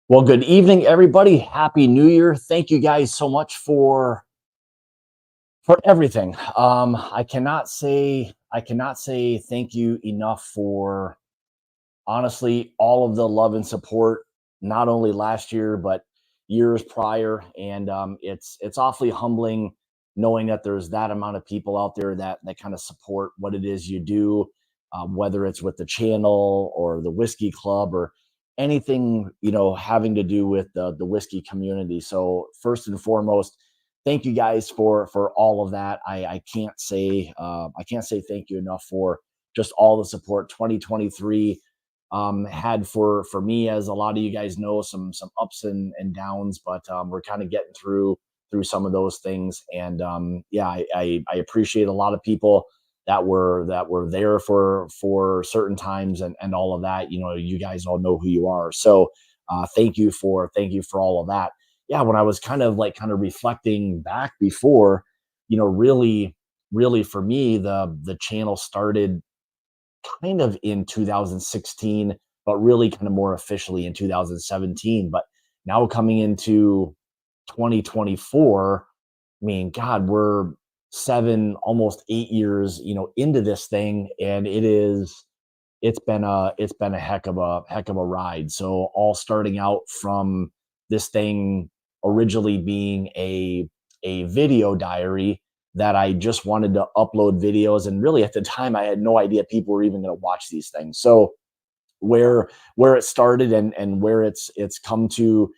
Well, good evening, everybody. Happy New Year. Thank you guys so much for everything. I cannot say thank you enough for honestly all of the love and support, not only last year but years prior. And it's awfully humbling knowing that there's that amount of people out there that kind of support what it is you do, whether it's with the channel or the whiskey club or anything having to do with the whiskey community. So first and foremost, thank you guys for all of that. I can't say thank you enough for just all the support. 2023 had for me, as a lot of you guys know, some ups and downs, but we're kind of getting through some of those things. And yeah, I appreciate a lot of people that were there for certain times and all of that. You guys all know who you are. So thank you for all of that. Yeah, when I was kind of reflecting back before, really for me, the channel started kind of in 2016, but really kind of more officially in 2017. But now coming into 2024, I mean, God, we're 7, almost 8 years, into this thing, and it's been a heck of a ride. So all starting out from this thing originally being a video diary that I just wanted to upload videos, and really at the time I had no idea people were even going to watch these things. So where it started and where it's come to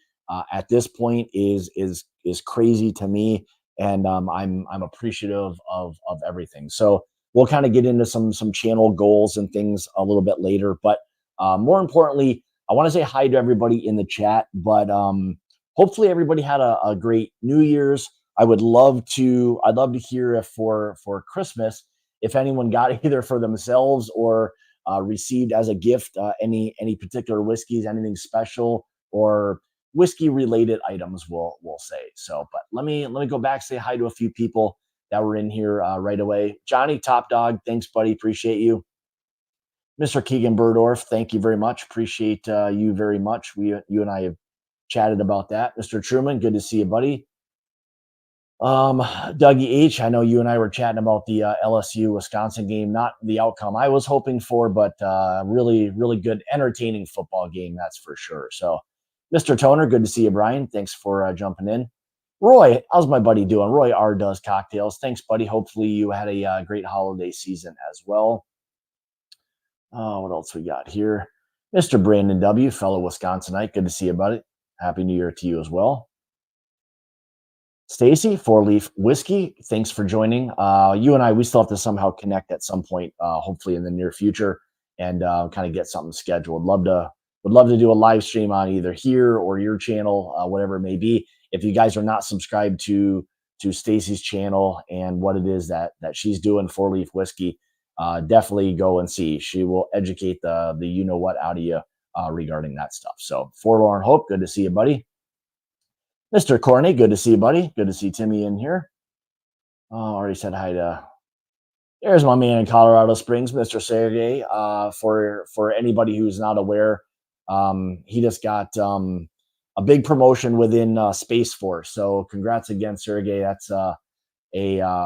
at this point is crazy to me. And I'm appreciative of everything. So we'll kind of get into some channel goals and things a little bit later, but more importantly, I want to say hi to everybody in the chat. But hopefully everybody had a great New Year's. I'd love to hear if for Christmas, if anyone got either for themselves or received as a gift any particular whiskeys, anything special, or whiskey related items, we'll say. So, but let me go back, say hi to a few people that were in here right away. Johnny Top Dog, thanks, buddy, appreciate you. Mr. Keegan Burdorf, thank you very much, appreciate you very much. You and I have chatted about that. Mr. Truman, good to see you, buddy. Dougie H, I know you and I were chatting about the LSU Wisconsin game, not the outcome I was hoping for, but really, really good, entertaining football game, that's for sure. So, Mr. Toner, good to see you, Brian. Thanks for jumping in. Roy, how's my buddy doing? Roy R does cocktails. Thanks, buddy. Hopefully, you had a great holiday season as well. What else we got here? Mr. Brandon W, fellow Wisconsinite, good to see you, buddy. Happy New Year to you as well. Stacy, Four Leaf Whiskey, thanks for joining. You and I, we still have to somehow connect at some point, hopefully in the near future, and kind of get something scheduled. Would love to do a live stream on either here or your channel, whatever it may be. If you guys are not subscribed to Stacy's channel and what it is that she's doing, Four Leaf Whiskey, definitely go and see. She will educate the you know what out of you regarding that stuff. So, Forlorn Hope, good to see you, buddy. Mr. Corney, good to see you, buddy. Good to see Timmy in here. Already said hi to. There's my man in Colorado Springs, Mr. Sergey. For anybody who's not aware, he just got a big promotion within Space Force. So congrats again, Sergey. That's an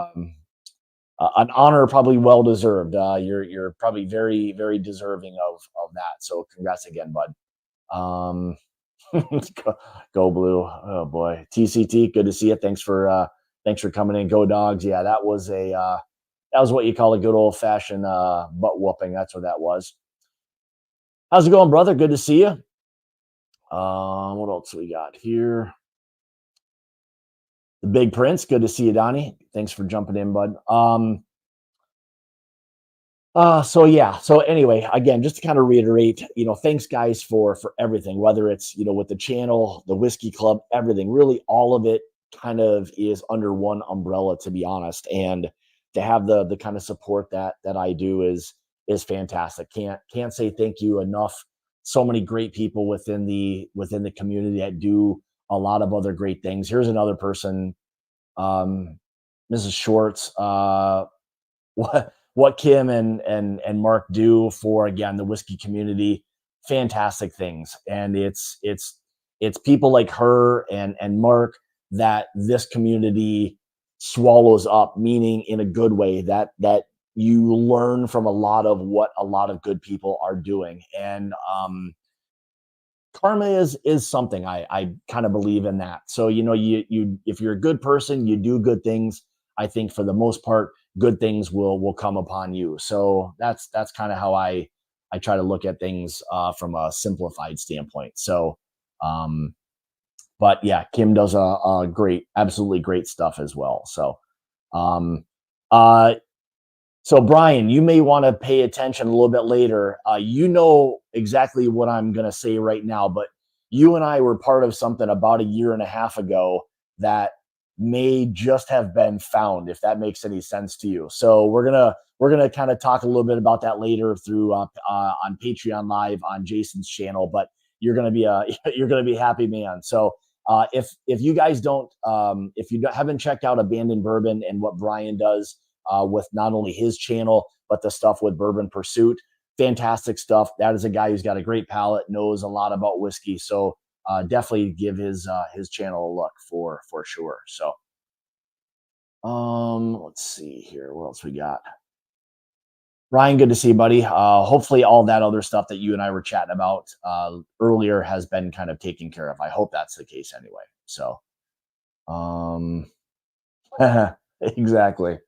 honor, probably well deserved. You're probably very very deserving of that. So congrats again, bud. Um, go blue. Oh boy. TCT, good to see you. Thanks for coming in. Go dogs. Yeah, that was what you call a good old fashioned butt whooping. That's what that was. How's it going, brother? Good to see you. What else we got here? The Big Prince, good to see you, Donnie. Thanks for jumping in, bud. So yeah. So anyway, again, just to kind of reiterate, thanks guys for everything, whether it's with the channel, the whiskey club, everything. Really, all of it kind of is under one umbrella, to be honest. And to have the kind of support that I do is fantastic. Can't say thank you enough. So many great people within the community that do a lot of other great things. Here's another person, Mrs. Schwartz. What Kim and Mark do for, again, the whiskey community, fantastic things. And it's it's people like her and Mark that this community swallows up, meaning in a good way, that you learn from a lot of what a lot of good people are doing. And karma is something I kind of believe in that. So you if you're a good person, you do good things. I think for the most part, good things will come upon you. So that's kind of how I try to look at things from a simplified standpoint. So, but yeah, Kim does a great, absolutely great stuff as well. So, um, uh, so Brian, you may want to pay attention a little bit later. You know exactly what I'm going to say right now, but you and I were part of something about a year and a half ago that may just have been found, if that makes any sense to you. So we're gonna kind of talk a little bit about that later through on Patreon Live on Jason's channel. But you're gonna be you're gonna be happy, man. So if you guys don't if you haven't checked out Abandoned Bourbon and what Brian does with not only his channel but the stuff with Bourbon Pursuit, fantastic stuff. That is a guy who's got a great palate, knows a lot about whiskey. So definitely give his channel a look for sure. So let's see here. What else we got? Ryan, good to see you, buddy. Hopefully all that other stuff that you and I were chatting about earlier has been kind of taken care of. I hope that's the case anyway. So exactly.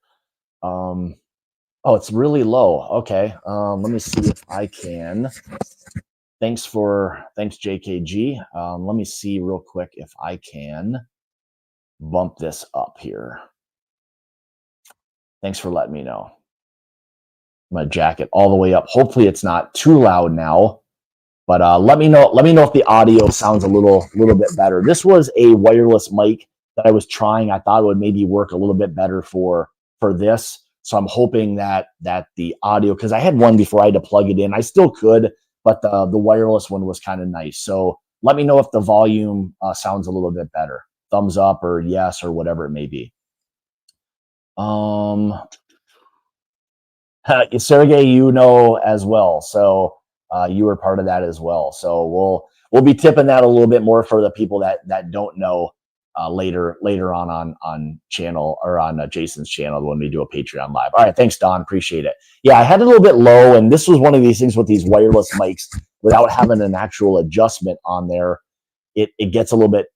Oh, it's really low. Okay. Let me see if I can. Thanks, JKG. Let me see real quick if I can bump this up here. Thanks for letting me know. I'm gonna jack it all the way up. Hopefully it's not too loud now, but let me know if the audio sounds a little bit better. This was a wireless mic that I was trying. I thought it would maybe work a little bit better for this. So I'm hoping that the audio, because I had one before I had to plug it in. I still could, but the wireless one was kind of nice. So let me know if the volume sounds a little bit better. Thumbs up or yes or whatever it may be. Sergey, you know as well. So you were part of that as well. So we'll be tipping that a little bit more for the people that don't know later on channel or on Jason's channel when we do a Patreon live. All right, thanks, Don. Appreciate it. Yeah, I had a little bit low, and this was one of these things with these wireless mics without having an actual adjustment on there. It gets a little bit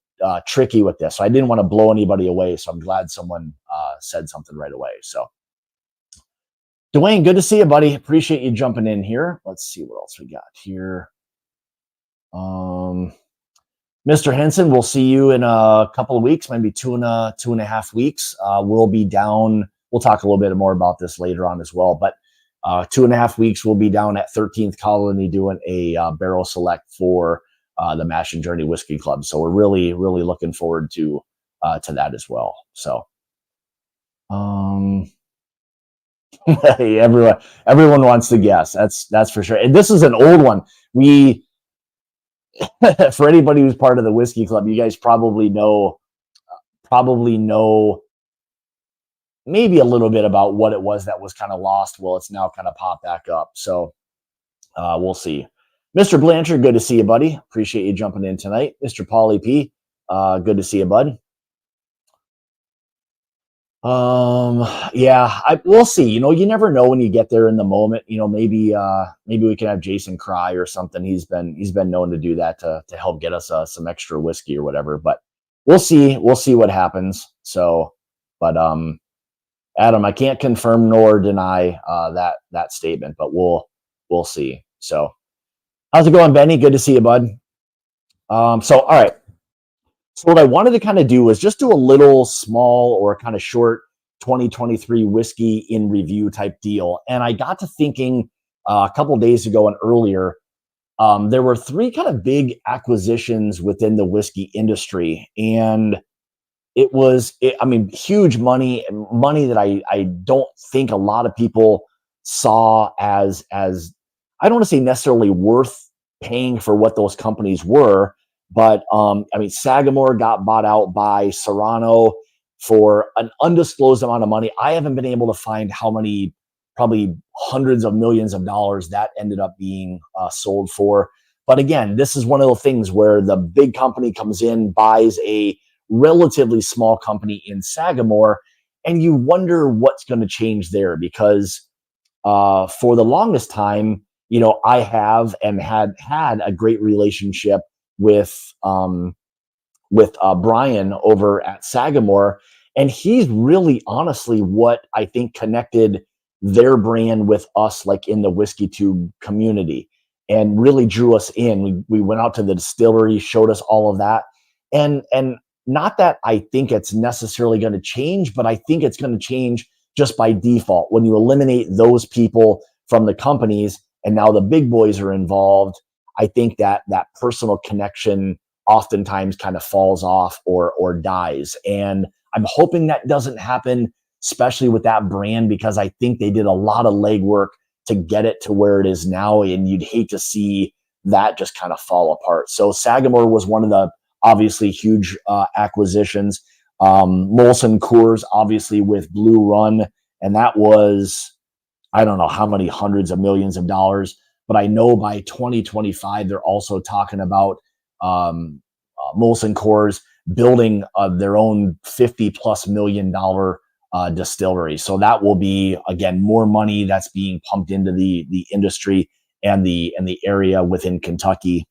tricky with this. So I didn't want to blow anybody away. So I'm glad someone said something right away. So Dwayne, good to see you, buddy. Appreciate you jumping in here. Let's see what else we got here. Mr. Henson, we'll see you in a couple of weeks, maybe two and a half weeks. We'll be down. We'll talk a little bit more about this later on as well. But 2.5 weeks, we'll be down at 13th Colony doing a barrel select for the Mash and Journey Whiskey Club. So we're really, really looking forward to that as well. So, everyone wants to guess. That's for sure. And this is an old one. We, for anybody who's part of the Whiskey Club, you guys probably know maybe a little bit about what it was that was kind of lost. Well, it's now kind of popped back up. So we'll see. Mr. Blanchard, good to see you, buddy. Appreciate you jumping in tonight. Mr. Paulie P, good to see you, bud. Yeah, we'll see. You never know when you get there in the moment. Maybe we can have Jason cry or something. He's been known to do that to help get us some extra whiskey or whatever. But we'll see what happens. So, but Adam, I can't confirm nor deny that statement, but we'll see. So, how's it going, Benny? Good to see you, bud. So all right. So what I wanted to kind of do was just do a little small or kind of short 2023 whiskey in review type deal. And I got to thinking a couple of days ago and earlier, there were 3 kind of big acquisitions within the whiskey industry. And it was, huge money that I don't think a lot of people saw as I don't want to say necessarily worth paying for what those companies were. But Sagamore got bought out by Serrano for an undisclosed amount of money. I haven't been able to find how many, probably hundreds of millions of dollars that ended up being sold for. But again, this is one of the things where the big company comes in, buys a relatively small company in Sagamore, and you wonder what's going to change there because for the longest time, I have and had a great relationship with Brian over at Sagamore, and he's really honestly what I think connected their brand with us, like in the Whiskey Tube community, and really drew us in. We went out to the distillery, showed us all of that, and not that I think it's necessarily going to change, but I think it's going to change just by default when you eliminate those people from the companies, and now the big boys are involved. I think that personal connection oftentimes kind of falls off or dies. And I'm hoping that doesn't happen, especially with that brand, because I think they did a lot of legwork to get it to where it is now. And you'd hate to see that just kind of fall apart. So Sagamore was one of the obviously huge acquisitions. Molson Coors, obviously with Blue Run. And that was, I don't know how many hundreds of millions of dollars, but I know by 2025, they're also talking about Molson Coors building their own $50+ million distillery. So that will be, again, more money that's being pumped into the industry and the area within Kentucky.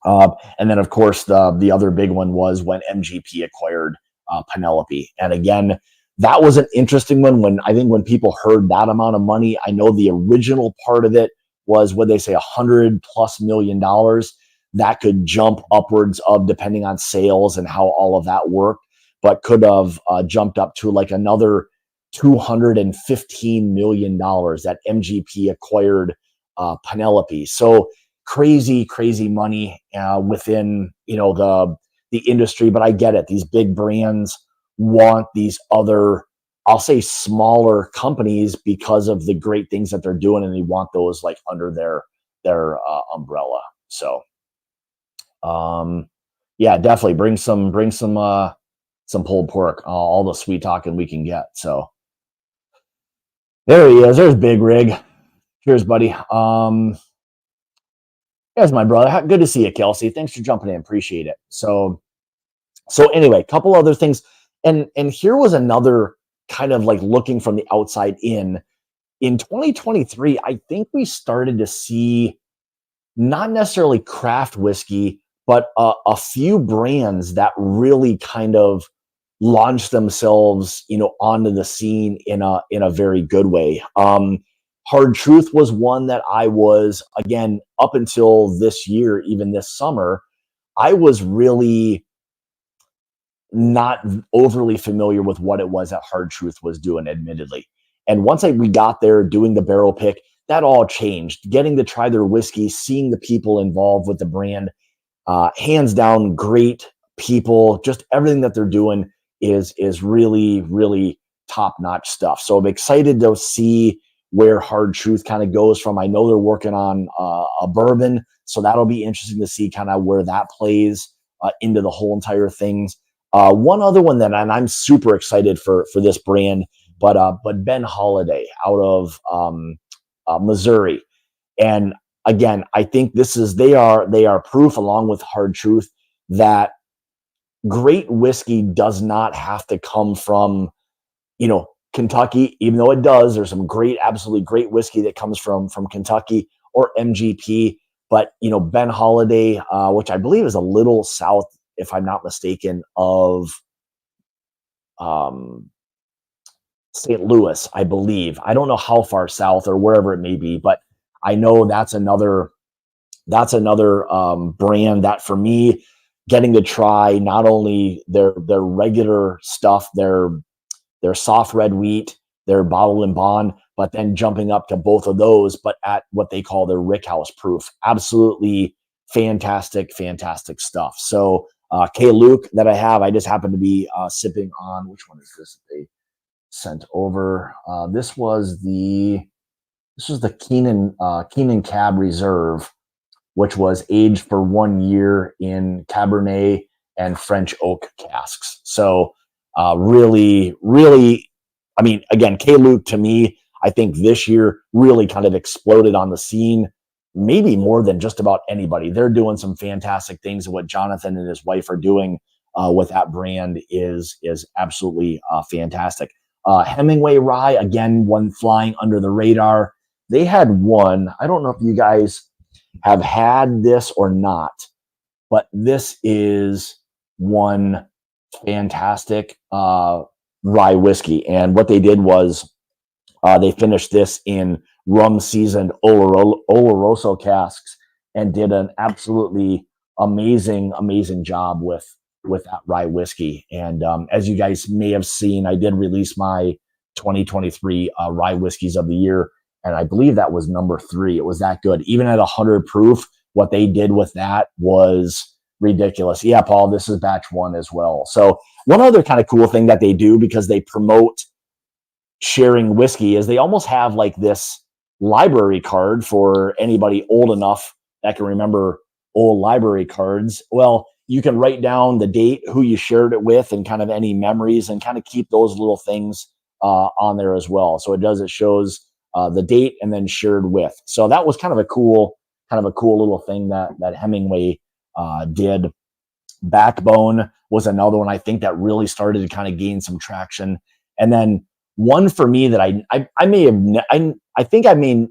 And then, of course, the other big one was when MGP acquired Penelope. And again, that was an interesting one. When people heard that amount of money, I know the original part of it was what they say $100+ million. That could jump upwards of, depending on sales and how all of that worked, but could have jumped up to like another $215 million that MGP acquired Penelope. So crazy money within the industry. But I get it. These big brands want these other, I'll say, smaller companies because of the great things that they're doing, and they want those like under their umbrella. So yeah, definitely bring some pulled pork, all the sweet talking we can get. So there he is. There's Big Rig. Cheers, buddy. There's my brother. Good to see you, Kelsey. Thanks for jumping in. Appreciate it. So anyway, a couple other things. And here was another kind of like looking from the outside in 2023, I think we started to see not necessarily craft whiskey, but a few brands that really kind of launched themselves, onto the scene in a very good way. Hard Truth was one that I was, again, up until this year, even this summer, I was really not overly familiar with what it was that Hard Truth was doing, admittedly. And once we got there doing the barrel pick, that all changed. Getting to try their whiskey, seeing the people involved with the brand, hands down, great people. Just everything that they're doing is really, really top-notch stuff. So I'm excited to see where Hard Truth kind of goes from. I know they're working on a bourbon, so that'll be interesting to see kind of where that plays into the whole entire things. One other one that, and I'm super excited for this brand, but Ben Holiday out of Missouri. And again, I think they are proof, along with Hard Truth, that great whiskey does not have to come from, Kentucky, even though it does. There's some absolutely great whiskey that comes from Kentucky or MGP. But, Ben Holiday, which I believe is a little south, if I'm not mistaken, of St. Louis, I believe. I don't know how far south or wherever it may be, but I know that's another brand that, for me, getting to try not only their regular stuff, their soft red wheat, their bottle and bond, but then jumping up to both of those, but at what they call their Rickhouse proof. Absolutely fantastic stuff. So K. Luke that I just happen to be sipping on. Which one is this they sent over? This was the Keenan Cab Reserve, which was aged for 1 year in Cabernet and French oak casks. So really, I mean, again, K. Luke, to me, I think this year really kind of exploded on the scene. maybe more than just about anybody. They're doing some fantastic things, and what Jonathan and his wife are doing with that brand is absolutely fantastic. Hemingway Rye, again, one flying under the radar. They had one. I don't know if you guys have had this or not, but this is one fantastic rye whiskey. And what they did was they finished this in rum seasoned Oloroso casks and did an absolutely amazing job with that rye whiskey. And as you guys may have seen, I did release my 2023 rye whiskeys of the year, and I believe that was number 3. It was that good, even at 100 proof. What they did with that was ridiculous. Yeah, Paul, this is batch 1 as well. So one other kind of cool thing that they do, because they promote sharing whiskey, is they almost have like this library card for anybody old enough that can remember old library cards. Well, you can write down the date, who you shared it with, and kind of any memories, and kind of keep those little things on there as well. So it shows the date and then shared with. So that was kind of a cool little thing that Hemingway did. Backbone was another one I think that really started to kind of gain some traction. And then one for me that I may have, I think I mean,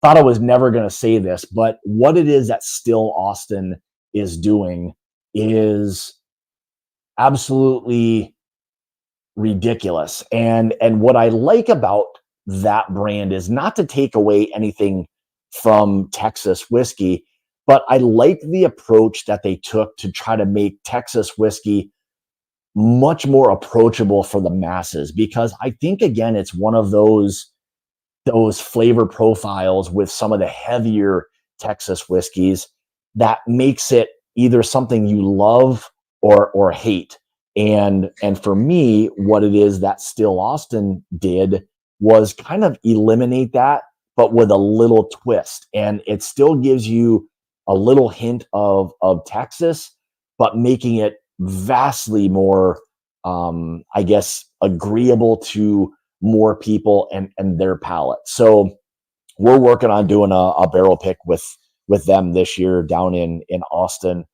thought I was never going to say this, but what it is that Still Austin is doing is absolutely ridiculous. And what I like about that brand is not to take away anything from Texas whiskey, but I like the approach that they took to try to make Texas whiskey much more approachable for the masses, because I think, again, it's one of those flavor profiles with some of the heavier Texas whiskeys that makes it either something you love or hate. And for me, what it is that Still Austin did was kind of eliminate that, but with a little twist. And it still gives you a little hint of Texas, but making it vastly more, I guess, agreeable to more people and their palate. So we're working on doing a barrel pick with them this year down in Austin,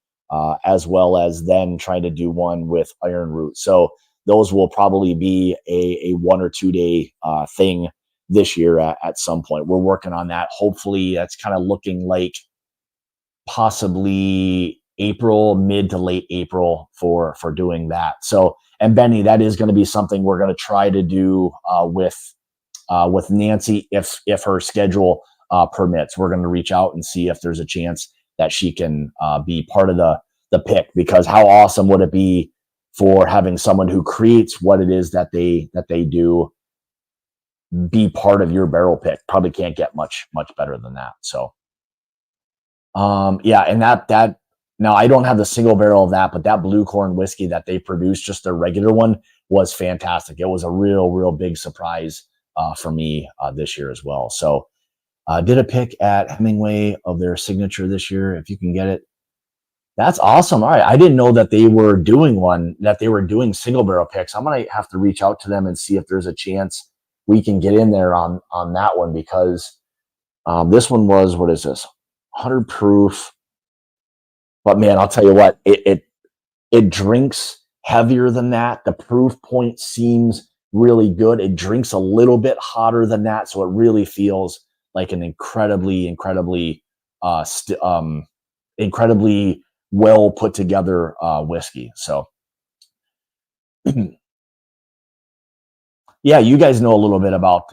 as well as then trying to do one with Iron Root. So those will probably be a 1 or 2 day thing this year at some point. We're working on that. Hopefully that's kind of looking like possibly April, mid to late April for doing that. So, and Benny, that is going to be something we're going to try to do with Nancy if her schedule permits. We're going to reach out and see if there's a chance that she can be part of the pick, because how awesome would it be for having someone who creates what it is that they do be part of your barrel pick? Probably can't get much better than that. So yeah, and that now I don't have the single barrel of that, but that Blue Corn whiskey that they produced, just a regular one, was fantastic. It was a real big surprise for me this year as well. So did a pick at Hemingway of their signature this year, if you can get it. That's awesome. All right, I didn't know that they were doing single barrel picks. I'm gonna have to reach out to them and see if there's a chance we can get in there on that one, because this one was, what is this, 100 proof. But man, I'll tell you what, it drinks heavier than that. The proof point seems really good. It drinks a little bit hotter than that, so it really feels like an incredibly well put together whiskey. So yeah, you guys know a little bit about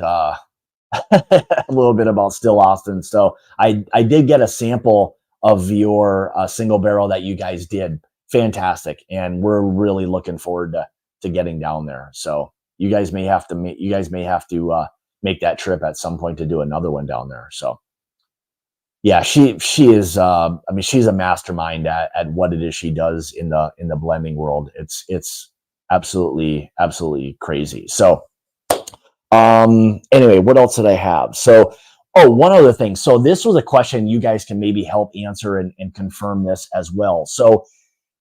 Still Austin. So I did get a sample of your single barrel that you guys did. Fantastic, and we're really looking forward to getting down there. So you guys may have to make that trip at some point to do another one down there. So yeah, she is. I mean, she's a mastermind at what it is she does in the blending world. It's absolutely crazy. So anyway, what else did I have? So, one other thing. So this was a question you guys can maybe help answer and confirm this as well. So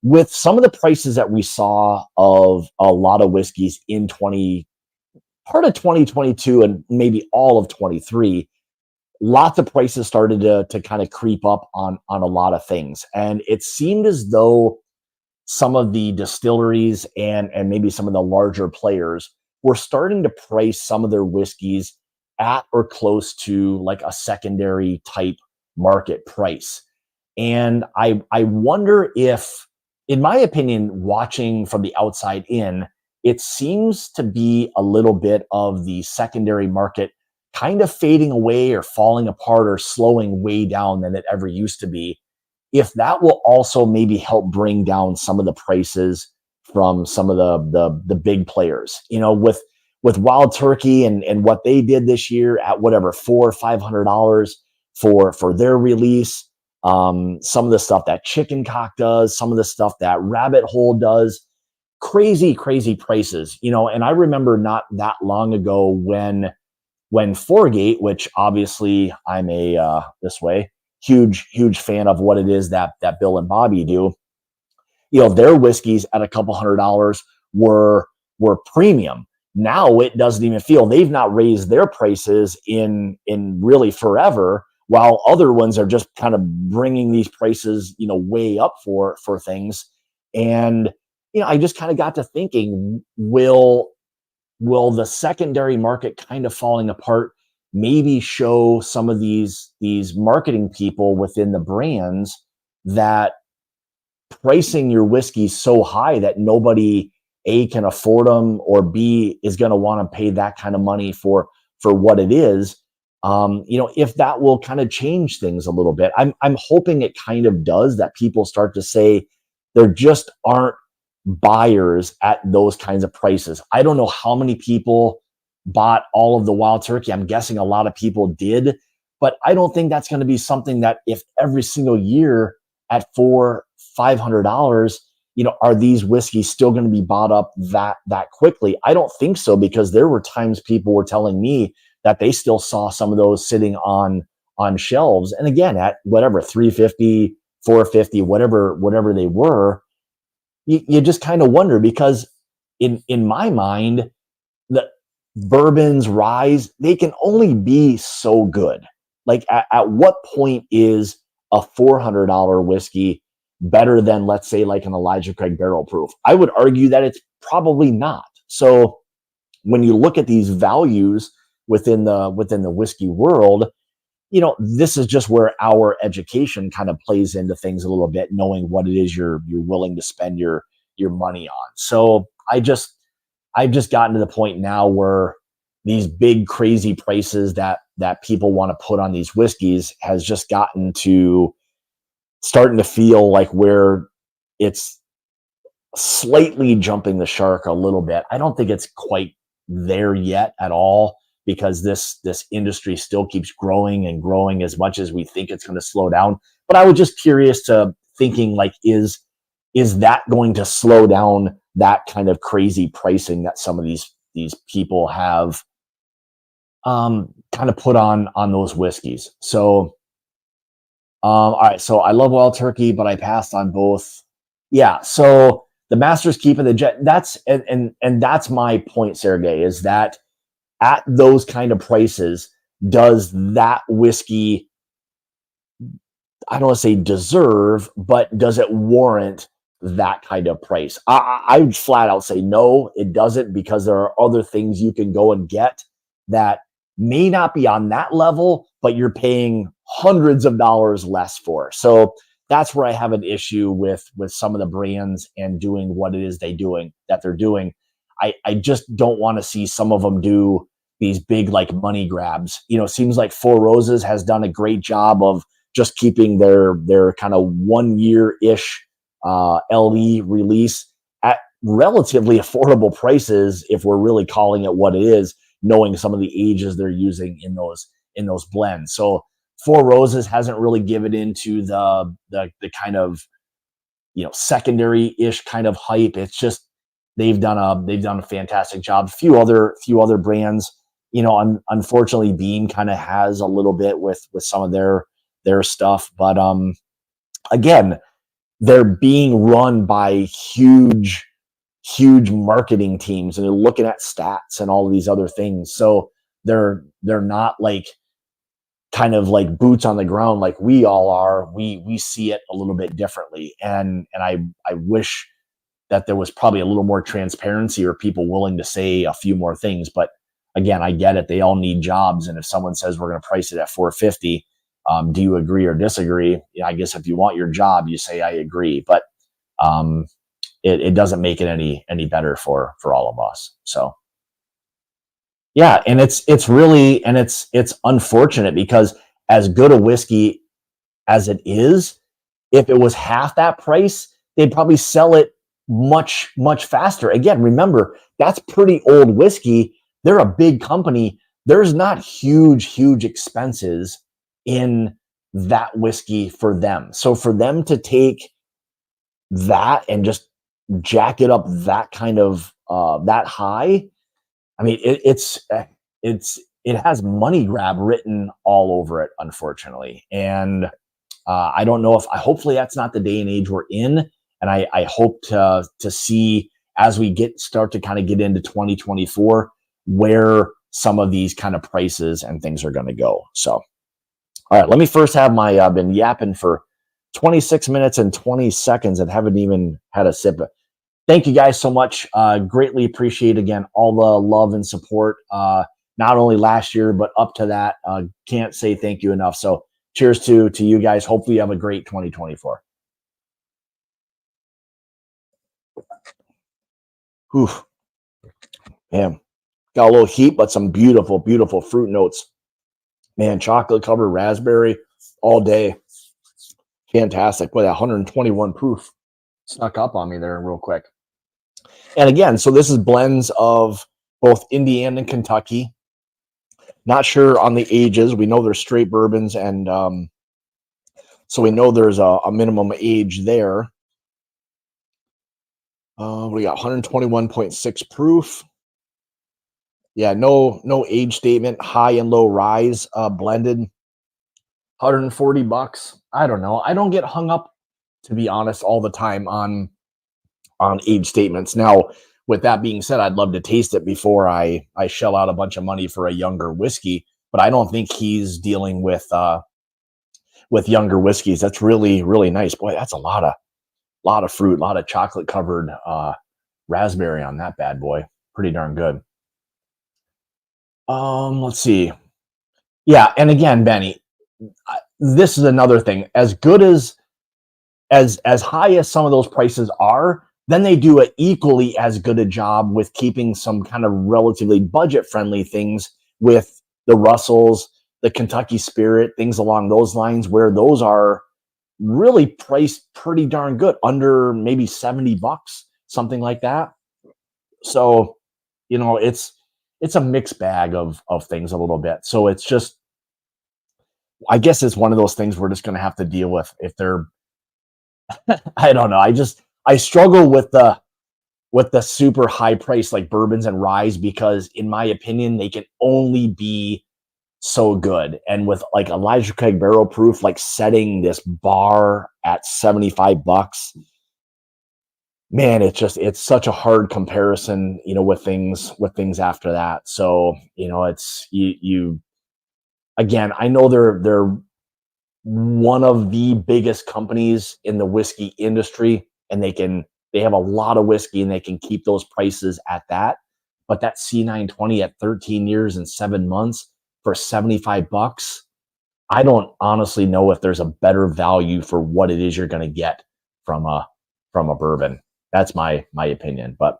with some of the prices that we saw of a lot of whiskeys in part of 2022 and maybe all of 23, lots of prices started to kind of creep up on a lot of things. And it seemed as though some of the distilleries and maybe some of the larger players were starting to price some of their whiskeys at or close to like a secondary type market price. And I wonder if, in my opinion, watching from the outside in, it seems to be a little bit of the secondary market kind of fading away or falling apart or slowing way down than it ever used to be. If that will also maybe help bring down some of the prices from some of the big players, with Wild Turkey and what they did this year at whatever $400 or $500 for their release. Some of the stuff that Chicken Cock does, some of the stuff that Rabbit Hole does, crazy, crazy prices, and I remember not that long ago when Foregate, which obviously I'm a this way huge fan of what it is that Bill and Bobby do. Their whiskeys at a couple $100 were premium. Now it doesn't even feel, they've not raised their prices in really forever, while other ones are just kind of bringing these prices way up for things. And I just kind of got to thinking, will the secondary market kind of falling apart maybe show some of these marketing people within the brands that pricing your whiskey so high that nobody A can afford them, or B is going to want to pay that kind of money for what it is. If that will kind of change things a little bit. I'm hoping it kind of does, that people start to say there just aren't buyers at those kinds of prices. I don't know how many people bought all of the Wild Turkey. I'm guessing a lot of people did, but I don't think that's going to be something that, if every single year at $400-$500, are these whiskeys still going to be bought up that quickly? I don't think so, because there were times people were telling me that they still saw some of those sitting on shelves, and again at whatever $350, $450, whatever they were. You just kind of wonder, because in my mind, the bourbons, ryes, they can only be so good. Like at what point is a $400 whiskey better than, let's say, like an Elijah Craig Barrel Proof? I would argue that it's probably not. So when you look at these values within the whiskey world, this is just where our education kind of plays into things a little bit, knowing what it is you're willing to spend your money on. So I've just gotten to the point now where these big crazy prices that people want to put on these whiskeys has just gotten to starting to feel like where it's slightly jumping the shark a little bit. I don't think it's quite there yet at all, because this industry still keeps growing and growing as much as we think it's going to slow down. But I was just curious to thinking, like, is that going to slow down that kind of crazy pricing that some of these people have kind of put on those whiskeys? So all right, so I love Wild Turkey, but I passed on both. Yeah, so the Master's Keep and the Jet, that's and that's my point, Sergey, is that at those kind of prices, does that whiskey, I don't want to say deserve, but does it warrant that kind of price? I would flat out say no, it doesn't, because there are other things you can go and get that may not be on that level, but you're paying hundreds of dollars less for. So that's where I have an issue with some of the brands and doing what it is that they're doing. I just don't want to see some of them do these big like money grabs. It seems like Four Roses has done a great job of just keeping their kind of 1 year-ish LE release at relatively affordable prices, if we're really calling it what it is, knowing some of the ages they're using in those blends. So Four Roses hasn't really given into the kind of secondary-ish kind of hype. It's just they've done a fantastic job. Few other brands, unfortunately, Beam kind of has a little bit with some of their stuff, but again, they're being run by huge marketing teams, and they're looking at stats and all of these other things. So they're not like kind of like boots on the ground like we all are, we see it a little bit differently. And I wish that there was probably a little more transparency or people willing to say a few more things. But again, I get it. They all need jobs. And if someone says we're going to price it at 450, do you agree or disagree? I guess if you want your job, you say I agree. But it doesn't make it any better for all of us. So yeah, and it's really, and it's unfortunate because as good a whiskey as it is, if it was half that price, they'd probably sell it much faster. Again, remember, that's pretty old whiskey. They're a big company. There's not huge expenses in that whiskey for them. So for them to take that and just jack it up that kind of that high, I mean, it has money grab written all over it, unfortunately. And I don't know if hopefully that's not the day and age we're in. And I hope to see as we start to kind of get into 2024 where some of these kind of prices and things are going to go. So, all right, let me first have my I've been yapping for 26 minutes and 20 seconds and haven't even had a sip. Thank you guys so much. Greatly appreciate, again, all the love and support, not only last year, but up to that. Can't say thank you enough. So cheers to you guys. Hopefully you have a great 2024. Whew. Man, got a little heat, but some beautiful fruit notes. Man, chocolate covered raspberry all day. Fantastic. Boy, that 121 proof snuck up on me there real quick. And again, so this is blends of both Indiana and Kentucky. Not sure on the ages. We know there's straight bourbons, and so we know there's a minimum age there. We got 121.6 proof. Yeah, no age statement. High and low rise blended. $140. I don't know. I don't get hung up, to be honest, all the time on age statements. Now, with that being said, I'd love to taste it before I shell out a bunch of money for a younger whiskey. But I don't think he's dealing with younger whiskeys. That's really nice. Boy, that's a lot of fruit, a lot of chocolate covered raspberry on that bad boy. Pretty darn good. Let's see. Yeah, and again, Benny, this is another thing. As good as high as some of those prices are, then they do an equally as good a job with keeping some kind of relatively budget-friendly things with the Russells, the Kentucky Spirit, things along those lines, where those are really priced pretty darn good, under maybe $70, something like that. So, it's a mixed bag of things a little bit. So it's just, I guess it's one of those things we're just going to have to deal with if they're, I don't know. I struggle with the super high price like bourbons and ryes, because in my opinion, they can only be so good. And with like Elijah Craig barrel proof, like setting this bar at $75, man, it's such a hard comparison, with things after that. So, it's you again, I know they're one of the biggest companies in the whiskey industry, and they have a lot of whiskey and they can keep those prices at that. But that C920 at 13 years and 7 months for $75, I don't honestly know if there's a better value for what it is you're going to get from a bourbon. That's my opinion. But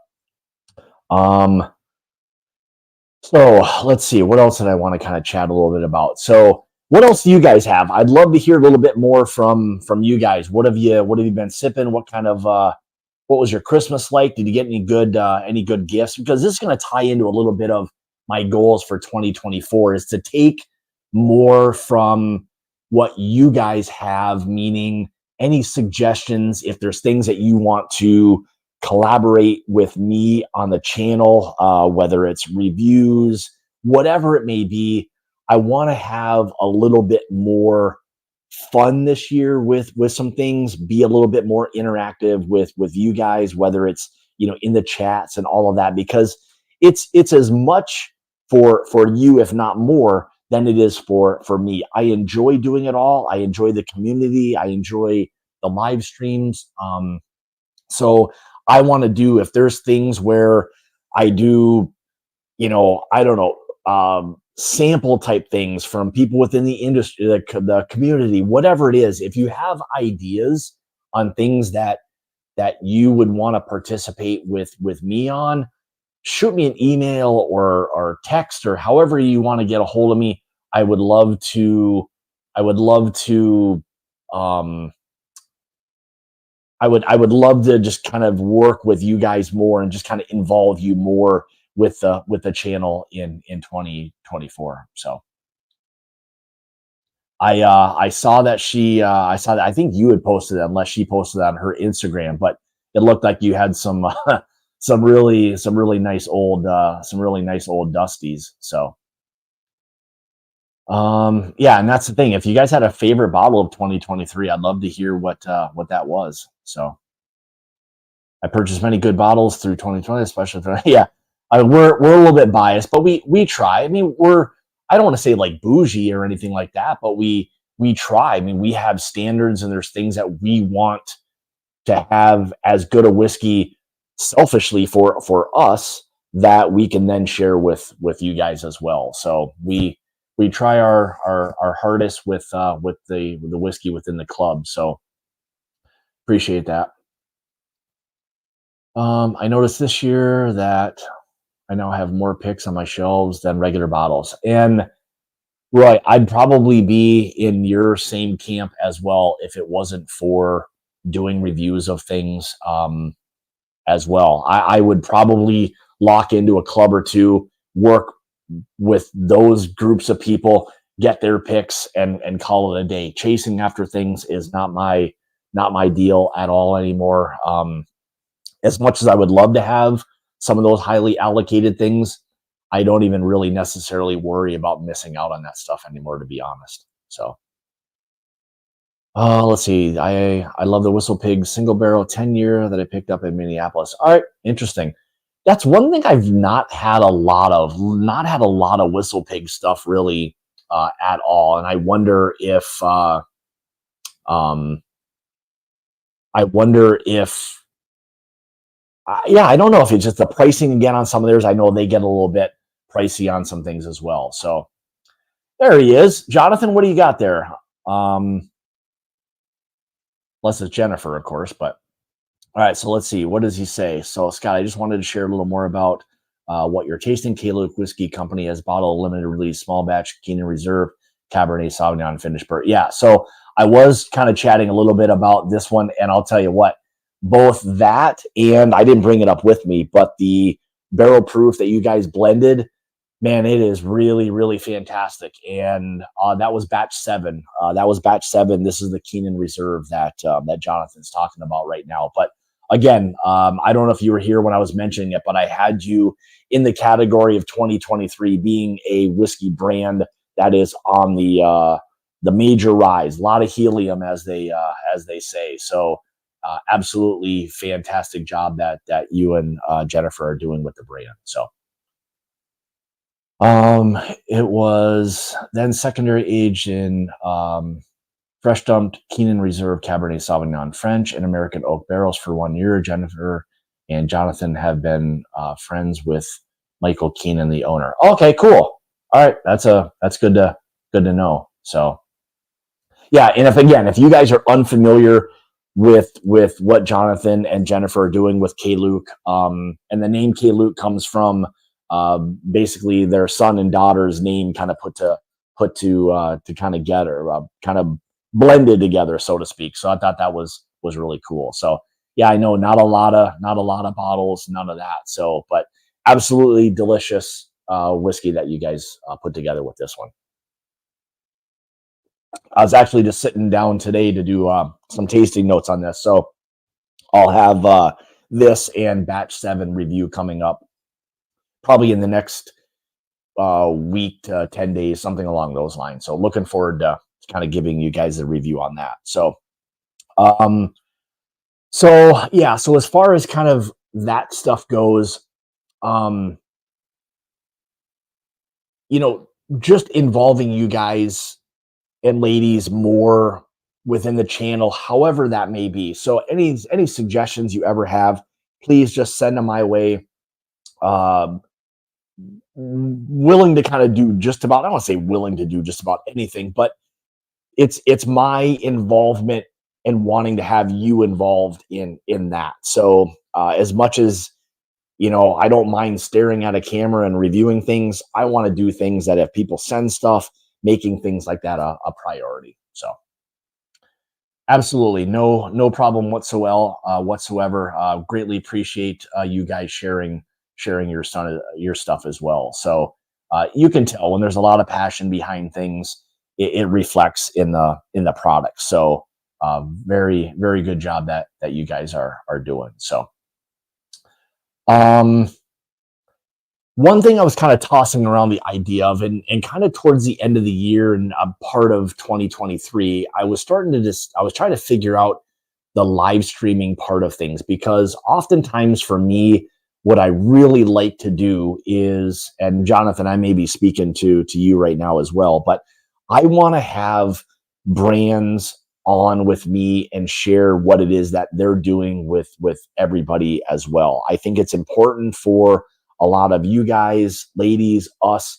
so let's see, what else did I want to kind of chat a little bit about? So what else do you guys have? I'd love to hear a little bit more from you guys. What have you been sipping? What kind of what was your Christmas like? Did you get any good gifts? Because this is going to tie into a little bit of my goals for 2024, is to take more from what you guys have, meaning any suggestions, if there's things that you want to collaborate with me on the channel, whether it's reviews, whatever it may be. I want to have a little bit more fun this year with some things, be a little bit more interactive with you guys, whether it's, in the chats and all of that, because it's as much for you, if not more, than it is for me. I enjoy doing it all. I enjoy the community. I enjoy the live streams. So I want to do, if there's things where I do, I don't know, sample type things from people within the industry, the community, whatever it is. If you have ideas on things that you would want to participate with me on, shoot me an email or text or however you want to get a hold of me. I would love to. I would love to. Um, I would love to just kind of work with you guys more and just kind of involve you more with the channel in 2024. So I saw that I think you had posted it, unless she posted it on her Instagram, but it looked like you had some some really nice old dusties. So yeah, and that's the thing. If you guys had a favorite bottle of 2023, I'd love to hear what that was. So I purchased many good bottles through 2020, especially for, yeah. We're a little bit biased, but we try. I mean, I don't want to say like bougie or anything like that, but we try. I mean, we have standards, and there's things that we want to have as good a whiskey selfishly for us that we can then share with you guys as well. So we try our hardest with the whiskey within the club. So appreciate that. I noticed this year that I now have more picks on my shelves than regular bottles. And Roy, I'd probably be in your same camp as well if it wasn't for doing reviews of things as well. I would probably lock into a club or two, work with those groups of people, get their picks, and call it a day. Chasing after things is not my deal at all anymore. As much as I would love to have some of those highly allocated things, I don't even really necessarily worry about missing out on that stuff anymore, to be honest. So, let's see. I love the Whistle Pig single barrel 10-year that I picked up in Minneapolis. All right, interesting. That's one thing I've not had a lot of. Not had a lot of Whistle Pig stuff really at all, and I wonder if um, yeah, I don't know if it's just the pricing again on some of theirs. I know they get a little bit pricey on some things as well. So there he is. Jonathan, what do you got there? Unless it's Jennifer, of course, but all right, so let's see. What does he say? So, Scott, I just wanted to share a little more about what you're tasting. K-Luke Whiskey Company has bottled limited release small batch Keenan Reserve Cabernet Sauvignon finished bourbon. Yeah, so I was kind of chatting a little bit about this one, and I'll tell you what, both that and I didn't bring it up with me, but the barrel proof that you guys blended, man, it is really, really fantastic. And that was batch 7. This is the Keenan Reserve that Jonathan's talking about right now. But again, I don't know if you were here when I was mentioning it, but I had you in the category of 2023 being a whiskey brand that is on the major rise. A lot of helium, as they say. So absolutely fantastic job that you and Jennifer are doing with the brand. So. It was then secondary aged in fresh dumped Keenan Reserve Cabernet Sauvignon French and American oak barrels for 1 year. Jennifer and Jonathan have been friends with Michael Keenan, the owner. Okay, cool. All right, that's good to know. So yeah, and if you guys are unfamiliar with what Jonathan and Jennifer are doing with K-Luke, and the name K-Luke comes from basically their son and daughter's name kind of put to kind of get, or kind of blended together, so to speak. So I thought that was really cool. So yeah, I know not a lot of bottles, none of that. So, but absolutely delicious whiskey that you guys put together with this one. I was actually just sitting down today to do some tasting notes on this. So I'll have this and batch 7 review coming up probably in the next week to 10 days, something along those lines. So looking forward to kind of giving you guys a review on that. So, yeah, so as far as kind of that stuff goes, just involving you guys and ladies more within the channel, however that may be. So any suggestions you ever have, please just send them my way. Um, Willing to kind of do just about, I don't want to say willing to do just about anything, but it's my involvement and wanting to have you involved in that. So as much as I don't mind staring at a camera and reviewing things, I want to do things that if people send stuff, making things like that a priority. So absolutely no problem whatsoever. Greatly appreciate you guys sharing your stuff as well. So you can tell when there's a lot of passion behind things, it reflects in the product. So very very good job that you guys are doing. So um one thing I was kind of tossing around the idea of, and kind of towards the end of the year and a part of 2023, I was trying to figure out the live streaming part of things, because oftentimes for me, what I really like to do is, and Jonathan, I may be speaking to you right now as well, but I want to have brands on with me and share what it is that they're doing with everybody as well. I think it's important for a lot of you guys, ladies, us,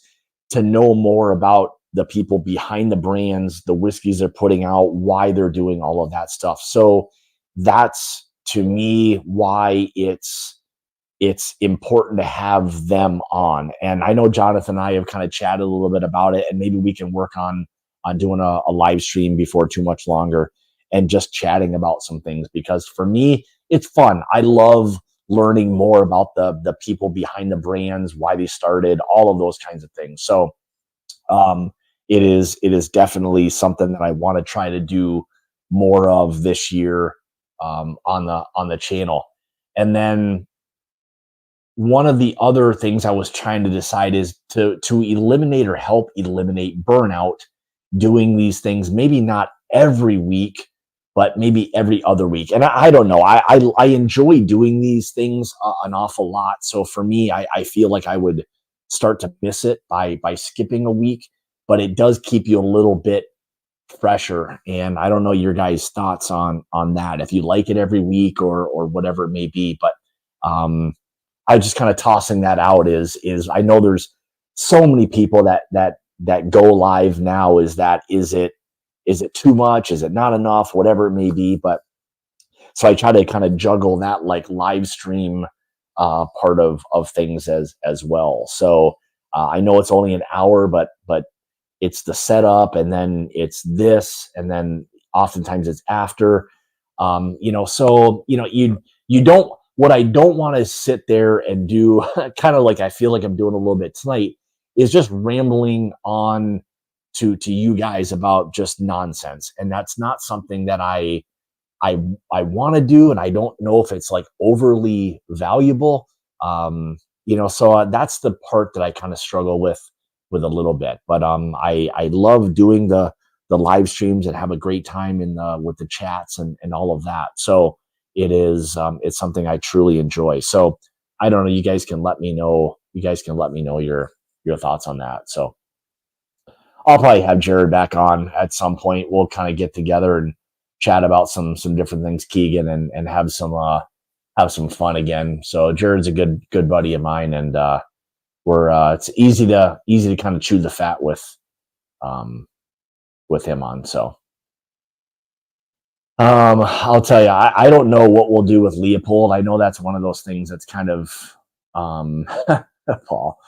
to know more about the people behind the brands, the whiskeys they're putting out, why they're doing all of that stuff. So that's, to me, why it's important to have them on. And I know Jonathan and I have kind of chatted a little bit about it, and maybe we can work on doing a live stream before too much longer and just chatting about some things, because for me, it's fun. I love learning more about the people behind the brands, why they started, all of those kinds of things. So it is definitely something that I want to try to do more of this year on the channel. And then one of the other things I was trying to decide is to eliminate or help eliminate burnout doing these things, maybe not every week, but maybe every other week. And I don't know. I enjoy doing these things an awful lot. So for me, I feel like I would start to miss it by skipping a week, but it does keep you a little bit fresher. And I don't know your guys' thoughts on that, if you like it every week or whatever it may be. But I just kind of tossing that out is I know there's so many people that go live now. Is it too much? Is it not enough? Whatever it may be. But so I try to kind of juggle that like live stream part of things as well. So I know it's only an hour, but it's the setup, and then it's this, and then oftentimes it's after. So you don't. What I don't want to sit there and do, kind of like I feel like I'm doing a little bit tonight, is just rambling on to you guys about just nonsense. And that's not something that I want to do, and I don't know if it's like overly valuable. So that's the part that I kind of struggle with a little bit. But I love doing the live streams and have a great time with the chats and all of that. So it's something I truly enjoy. So I don't know. You guys can let me know. Your thoughts on that. So I'll probably have Jared back on at some point. We'll kind of get together and chat about some different things, Keegan, and have some fun again. So Jared's a good buddy of mine, and it's easy to kind of chew the fat with him on. So I'll tell you, I don't know what we'll do with Leopold. I know that's one of those things that's kind of Paul.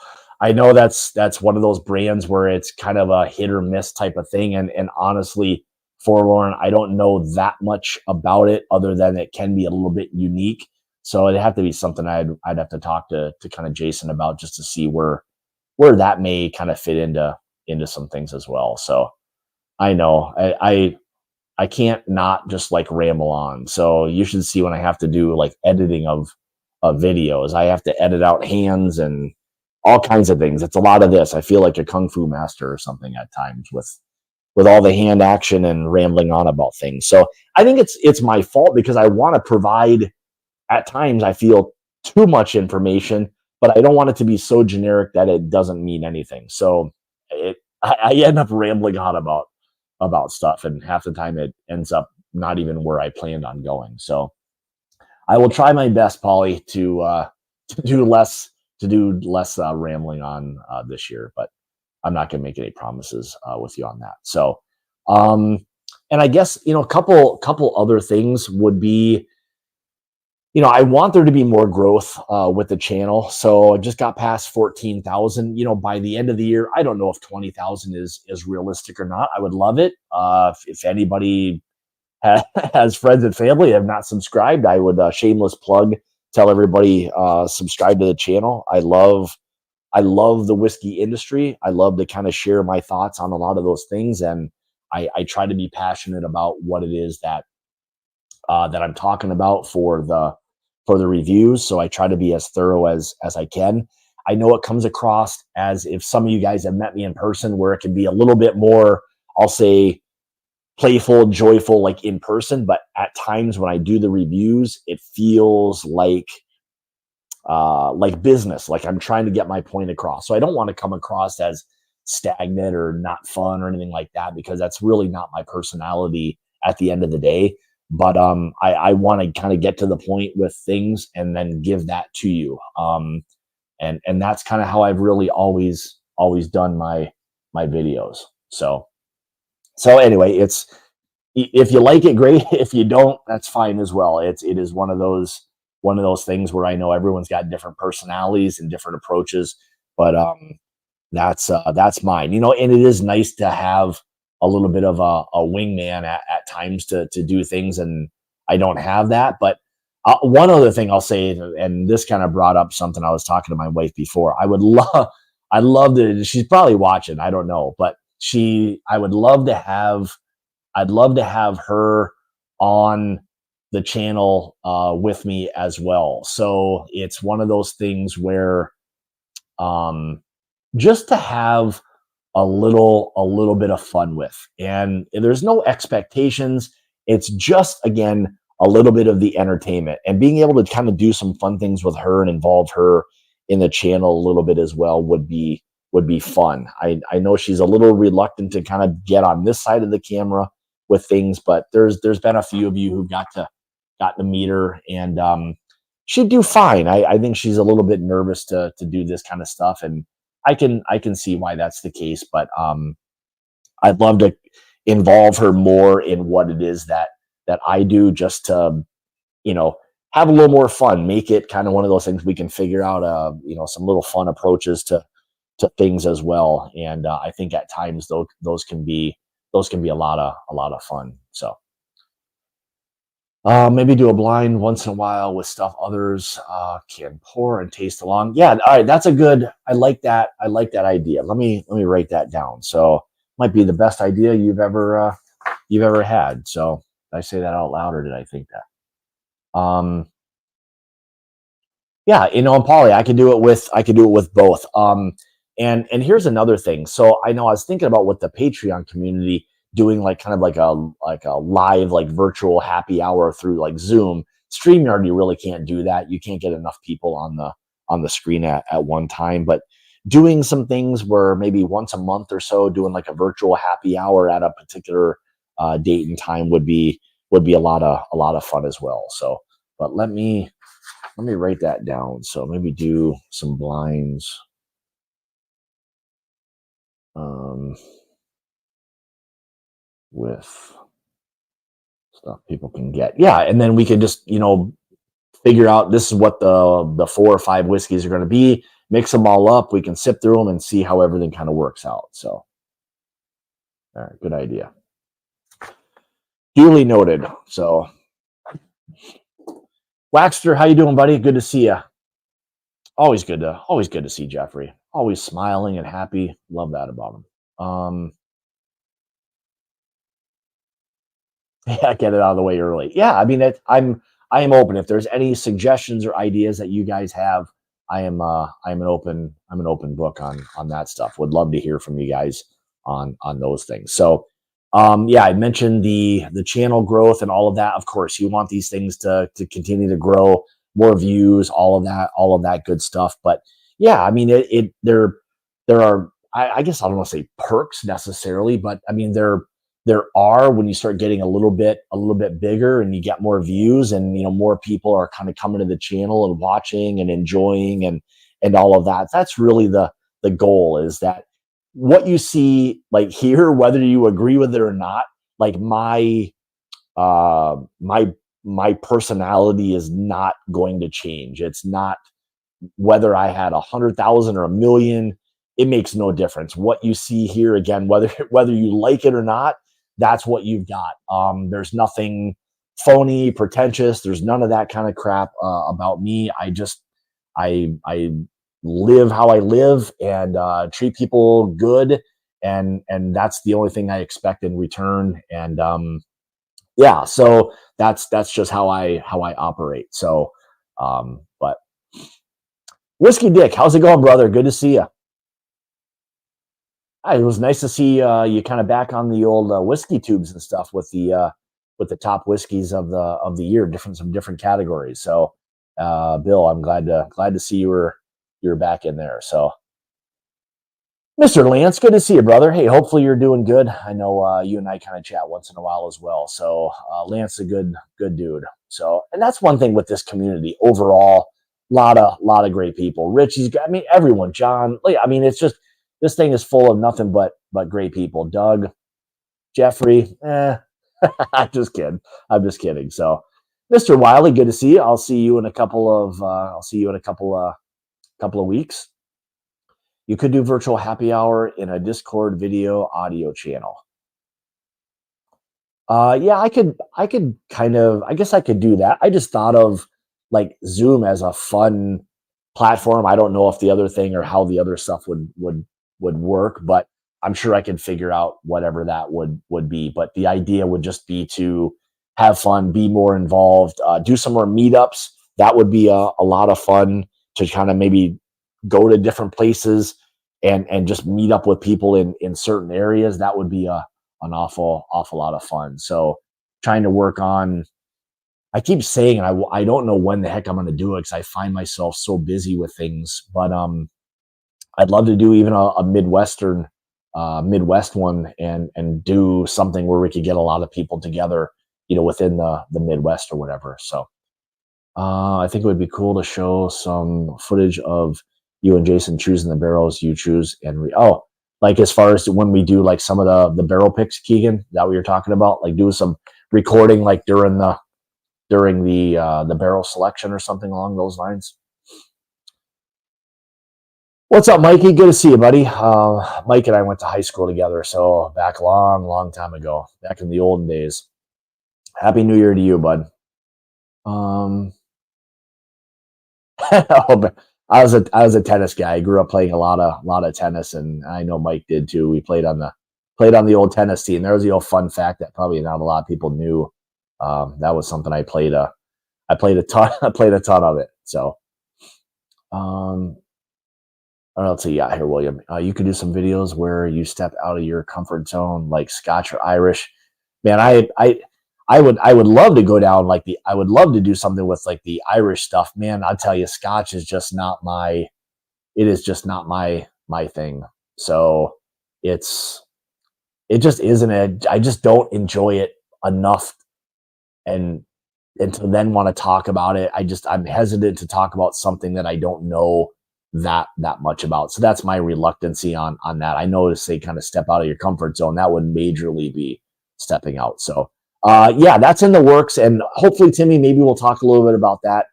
I know that's one of those brands where it's kind of a hit or miss type of thing. And honestly, Forlorn, I don't know that much about it other than it can be a little bit unique. So it'd have to be something I'd have to talk to kind of Jason about, just to see where that may kind of fit into some things as well. So I know I can't not just like ramble on. So you should see when I have to do like editing of videos. I have to edit out hands and all kinds of things. It's a lot of this. I feel like a kung fu master or something at times with all the hand action and rambling on about things. So I think it's my fault, because I want to provide, at times I feel, too much information, but I don't want it to be so generic that it doesn't mean anything. So I end up rambling on about stuff, and half the time it ends up not even where I planned on going. So I will try my best, Polly, to do less rambling on this year, but I'm not going to make any promises with you on that. So, um, and I guess a couple other things would be, I want there to be more growth with the channel. So I just got past 14,000. By the end of the year, I don't know if 20,000 is realistic or not. I would love it. If anybody has friends and family have not subscribed, I would shameless plug, tell everybody subscribe to the channel. I love the whiskey industry. I love to kind of share my thoughts on a lot of those things, and I try to be passionate about what it is that I'm talking about for the reviews. So I try to be as thorough as I can. I know it comes across as, if some of you guys have met me in person, where it can be a little bit more, I'll say, playful, joyful, like in person. But at times when I do the reviews, it feels like business, like I'm trying to get my point across. So I don't want to come across as stagnant or not fun or anything like that, because that's really not my personality at the end of the day. But I want to kind of get to the point with things and then give that to you. And that's kind of how I've really always done my videos. So anyway, if you like it, great. If you don't, that's fine as well. It is one of those things where I know everyone's got different personalities and different approaches, but that's mine. And it is nice to have a little bit of a wingman at times to do things, and I don't have that. But one other thing I'll say, and this kind of brought up something I was talking to my wife before. I'd love to. She's probably watching. I don't know, but I'd love to have her on the channel with me as well. So it's one of those things where just to have a little bit of fun with, and there's no expectations. It's just, again, a little bit of the entertainment, and being able to kind of do some fun things with her and involve her in the channel a little bit as well would be fun. I know she's a little reluctant to kind of get on this side of the camera with things, but there's been a few of you who got to meet her, and she'd do fine. I think she's a little bit nervous to do this kind of stuff, and I can see why that's the case. But I'd love to involve her more in what it is that I do, just to have a little more fun, make it kind of one of those things we can figure out some little fun approaches to things as well. And I think at times those can be a lot of fun. So maybe do a blind once in a while with stuff others can pour and taste along. Yeah, all right, that's a good. I like that idea. Let me write that down. So might be the best idea you've ever had. So did I say that out loud, or did I think that? Yeah, and Polly, I could do it with both. And here's another thing. So I know I was thinking about, with the Patreon community, doing like kind of like a live, like virtual happy hour through like Zoom. StreamYard, you really can't do that. You can't get enough people on the screen at one time. But doing some things where maybe once a month or so, doing like a virtual happy hour at a particular date and time would be a lot of fun as well. So, but let me write that down. So maybe do some blinds. With stuff people can get. Yeah, and then we can just, figure out, this is what the 4 or 5 whiskeys are going to be, mix them all up, we can sip through them and see how everything kind of works out. So, all right, good idea. Duly noted. So, Waxter, how you doing, buddy? Good to see you. Always good to see Jeffrey. Always smiling and happy. Love that about him. Yeah, get it out of the way early. Yeah, I mean, I am open. If there's any suggestions or ideas that you guys have, I'm an open book on that stuff. Would love to hear from you guys on those things. So, yeah, I mentioned the channel growth and all of that. Of course, you want these things to continue to grow, more views, all of that good stuff. But yeah, I mean, there are I guess I don't want to say perks necessarily, but I mean there are when you start getting a little bit bigger and you get more views and more people are kind of coming to the channel and watching and enjoying and all of that. That's really the goal, is that what you see like here, whether you agree with it or not, like uh my my personality is not going to change. It's not whether I had 100,000 or a million, it makes no difference. What you see here, again, whether whether you like it or not, that's what you've got. There's nothing phony, pretentious. There's none of that kind of crap about me. I live how I live and treat people good, and that's the only thing I expect in return. And yeah, so that's just how I operate. So, but Whiskey Dick, how's it going, brother? Good to see you. Hi, it was nice to see you kind of back on the old whiskey tubes and stuff with the top whiskeys of the year, some different categories. So, Bill, I'm glad to see you're back in there. So, Mr. Lance, good to see you, brother. Hey, hopefully you're doing good. I know you and I kind of chat once in a while as well. So, Lance, a good dude. So, and that's one thing with this community overall. Lot of great people. Richie's got, I mean, everyone. John, like, I mean, it's just this thing is full of nothing but great people. Doug, Jeffrey, I'm just kidding. I'm just kidding. So, Mr. Wiley, good to see you. I'll see you in a couple of weeks. You could do virtual happy hour in a Discord video audio channel. Yeah, I could kind of, I guess I could do that. I just thought of like Zoom as a fun platform. I don't know if the other thing or how the other stuff would work, but I'm sure I could figure out whatever that would be. But the idea would just be to have fun, be more involved, do some more meetups. That would be a lot of fun to kind of maybe go to different places and just meet up with people in certain areas. That would be an awful lot of fun. So trying to work on, I keep saying I don't know when the heck I'm going to do it because I find myself so busy with things, but I'd love to do even a Midwest one and do something where we could get a lot of people together, within the Midwest or whatever. So I think it would be cool to show some footage of you and Jason choosing the barrels you choose like as far as when we do like some of the barrel picks, Keegan, is that what you're talking about? Like do some recording like during the barrel selection or something along those lines. What's up, Mikey? Good to see you, buddy. Mike and I went to high school together, so back a long time ago, back in the olden days. Happy New Year to you, bud. I was a tennis guy. I grew up playing a lot of tennis, and I know Mike did too. We played on the old tennis team. There was the old fun fact that probably not a lot of people knew. That was something I played a ton. I played a ton of it. So, what else you got here, William? You could do some videos where you step out of your comfort zone, like Scotch or Irish. Man, I would love to go down I would love to do something with like the Irish stuff. Man, I'll tell you, Scotch is just not it is just not my thing. So it just isn't I just don't enjoy it enough and to then want to talk about it. I'm hesitant to talk about something that I don't know that much about. So that's my reluctancy on that. I know to say kind of step out of your comfort zone, that would majorly be stepping out. So yeah, that's in the works. And hopefully, Timmy, maybe we'll talk a little bit about that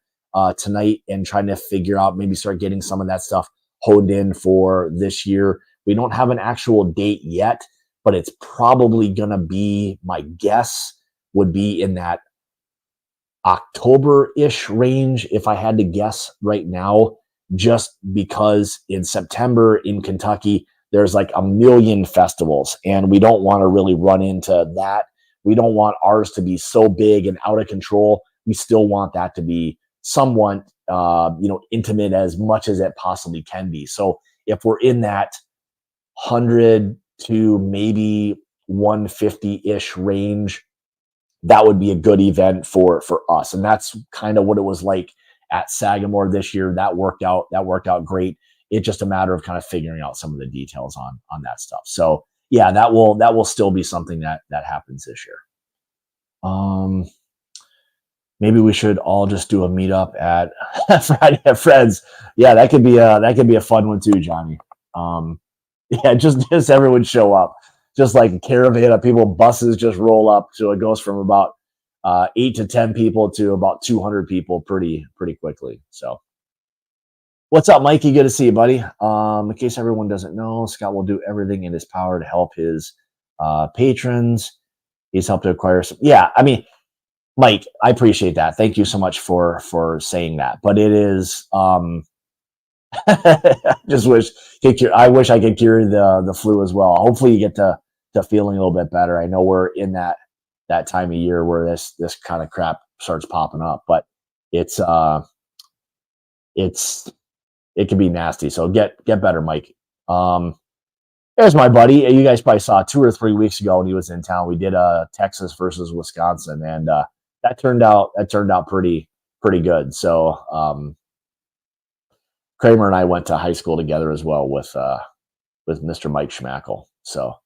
tonight and trying to figure out, maybe start getting some of that stuff honed in for this year. We don't have an actual date yet, but it's probably going to be, my guess would be in that October-ish range, if I had to guess right now, just because in September in Kentucky, there's like a million festivals, and we don't want to really run into that. We don't want ours to be so big and out of control. We still want that to be somewhat, intimate as much as it possibly can be. So if we're in that 100 to maybe 150-ish range, that would be a good event for us. And that's kind of what it was like at Sagamore this year. That worked out great. It's just a matter of kind of figuring out some of the details on that stuff. So yeah, that will still be something that happens this year. Maybe we should all just do a meetup at Friday at Fred's. Yeah, that could be a fun one too, Johnny. Yeah, just everyone show up, just like a caravan of people, buses just roll up. So it goes from about 8 to 10 people to about 200 people pretty quickly. So what's up, Mikey? Good to see you, buddy. In case everyone doesn't know, Scott will do everything in his power to help his patrons. He's helped to acquire some. Yeah, I mean, Mike, I appreciate that. Thank you so much for saying that. But it is, just I wish I could cure the flu as well. Hopefully, you get to feeling a little bit better. I know we're in that time of year where this kind of crap starts popping up, but it's it can be nasty. So get better, Mike. There's my buddy. You guys probably saw 2 or 3 weeks ago when he was in town. We did Texas versus Wisconsin, and that turned out pretty good. So Kramer and I went to high school together as well with Mr. Mike Schmackel. So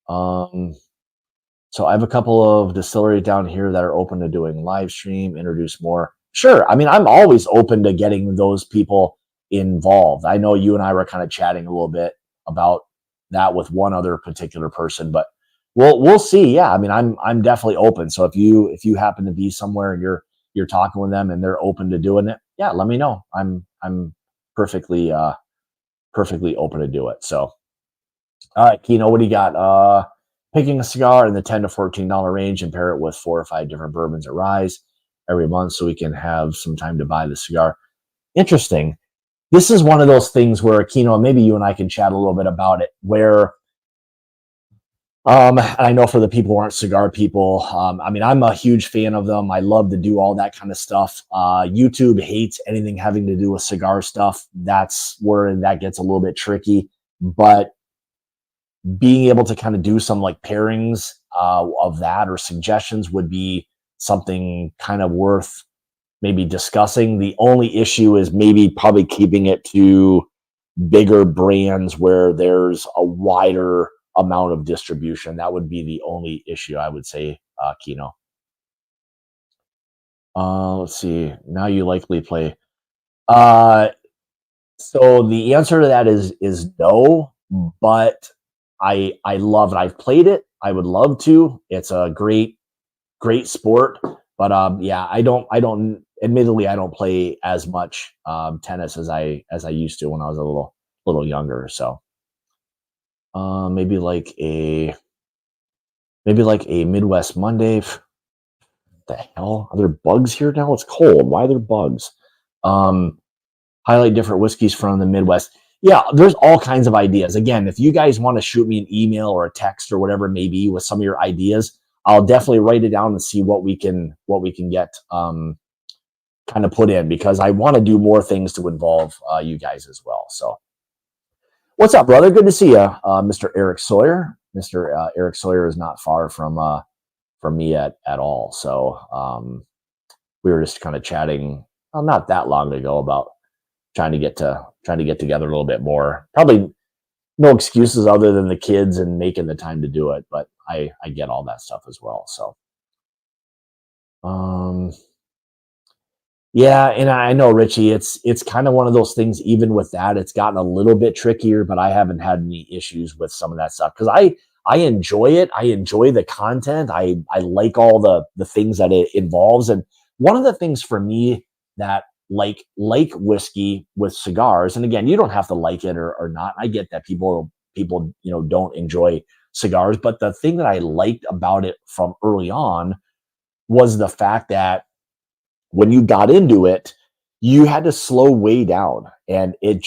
I have a couple of distilleries down here that are open to doing live stream, introduce more. Sure. I mean, I'm always open to getting those people involved. I know you and I were kind of chatting a little bit about that with one other particular person, but we'll see. Yeah. I mean, I'm definitely open. So if you happen to be somewhere and you're talking with them and they're open to doing it, yeah, let me know. I'm perfectly open to do it. So, all right, Kino, what do you got? Picking a cigar in the $10 to $14 range and pair it with 4 or 5 different bourbons at Rise every month so we can have some time to buy the cigar. Interesting. This is one of those things where, Kino, maybe you and I can chat a little bit about it, where I know for the people who aren't cigar people, I mean, I'm a huge fan of them. I love to do all that kind of stuff. YouTube hates anything having to do with cigar stuff. That's where that gets a little bit tricky. But being able to kind of do some like pairings of that or suggestions would be something kind of worth maybe discussing. The only issue is maybe probably keeping it to bigger brands where there's a wider amount of distribution. That would be the only issue, I would say, Kino. Let's see. Now you likely play. So the answer to that is no, but I love it. I've played it. I would love to. It's a great sport, but yeah, I don't admittedly I don't play as much tennis as I used to when I was a little younger. So maybe like a Midwest Monday. What the hell? Are there bugs here now? It's cold. Why are there bugs? Highlight different whiskeys from the Midwest. Yeah, there's all kinds of ideas. Again, if you guys want to shoot me an email or a text or whatever it may be with some of your ideas, I'll definitely write it down and see what we can get kind of put in, because I want to do more things to involve you guys as well. So what's up, brother? Good to see you, Mr. Eric Sawyer. Mr. Eric Sawyer is not far from me at all. So we were just kind of chatting not that long ago about trying to get together a little bit more. Probably no excuses other than the kids and making the time to do it, but I get all that stuff as well. So yeah, and I know, Richie, it's kind of one of those things. Even with that, it's gotten a little bit trickier, but I haven't had any issues with some of that stuff because I enjoy it. I enjoy the content. I like all the things that it involves. And one of the things for me that like whiskey with cigars, and again, you don't have to like it or not. I get that people don't enjoy cigars, but the thing that I liked about it from early on was the fact that when you got into it, you had to slow way down, and it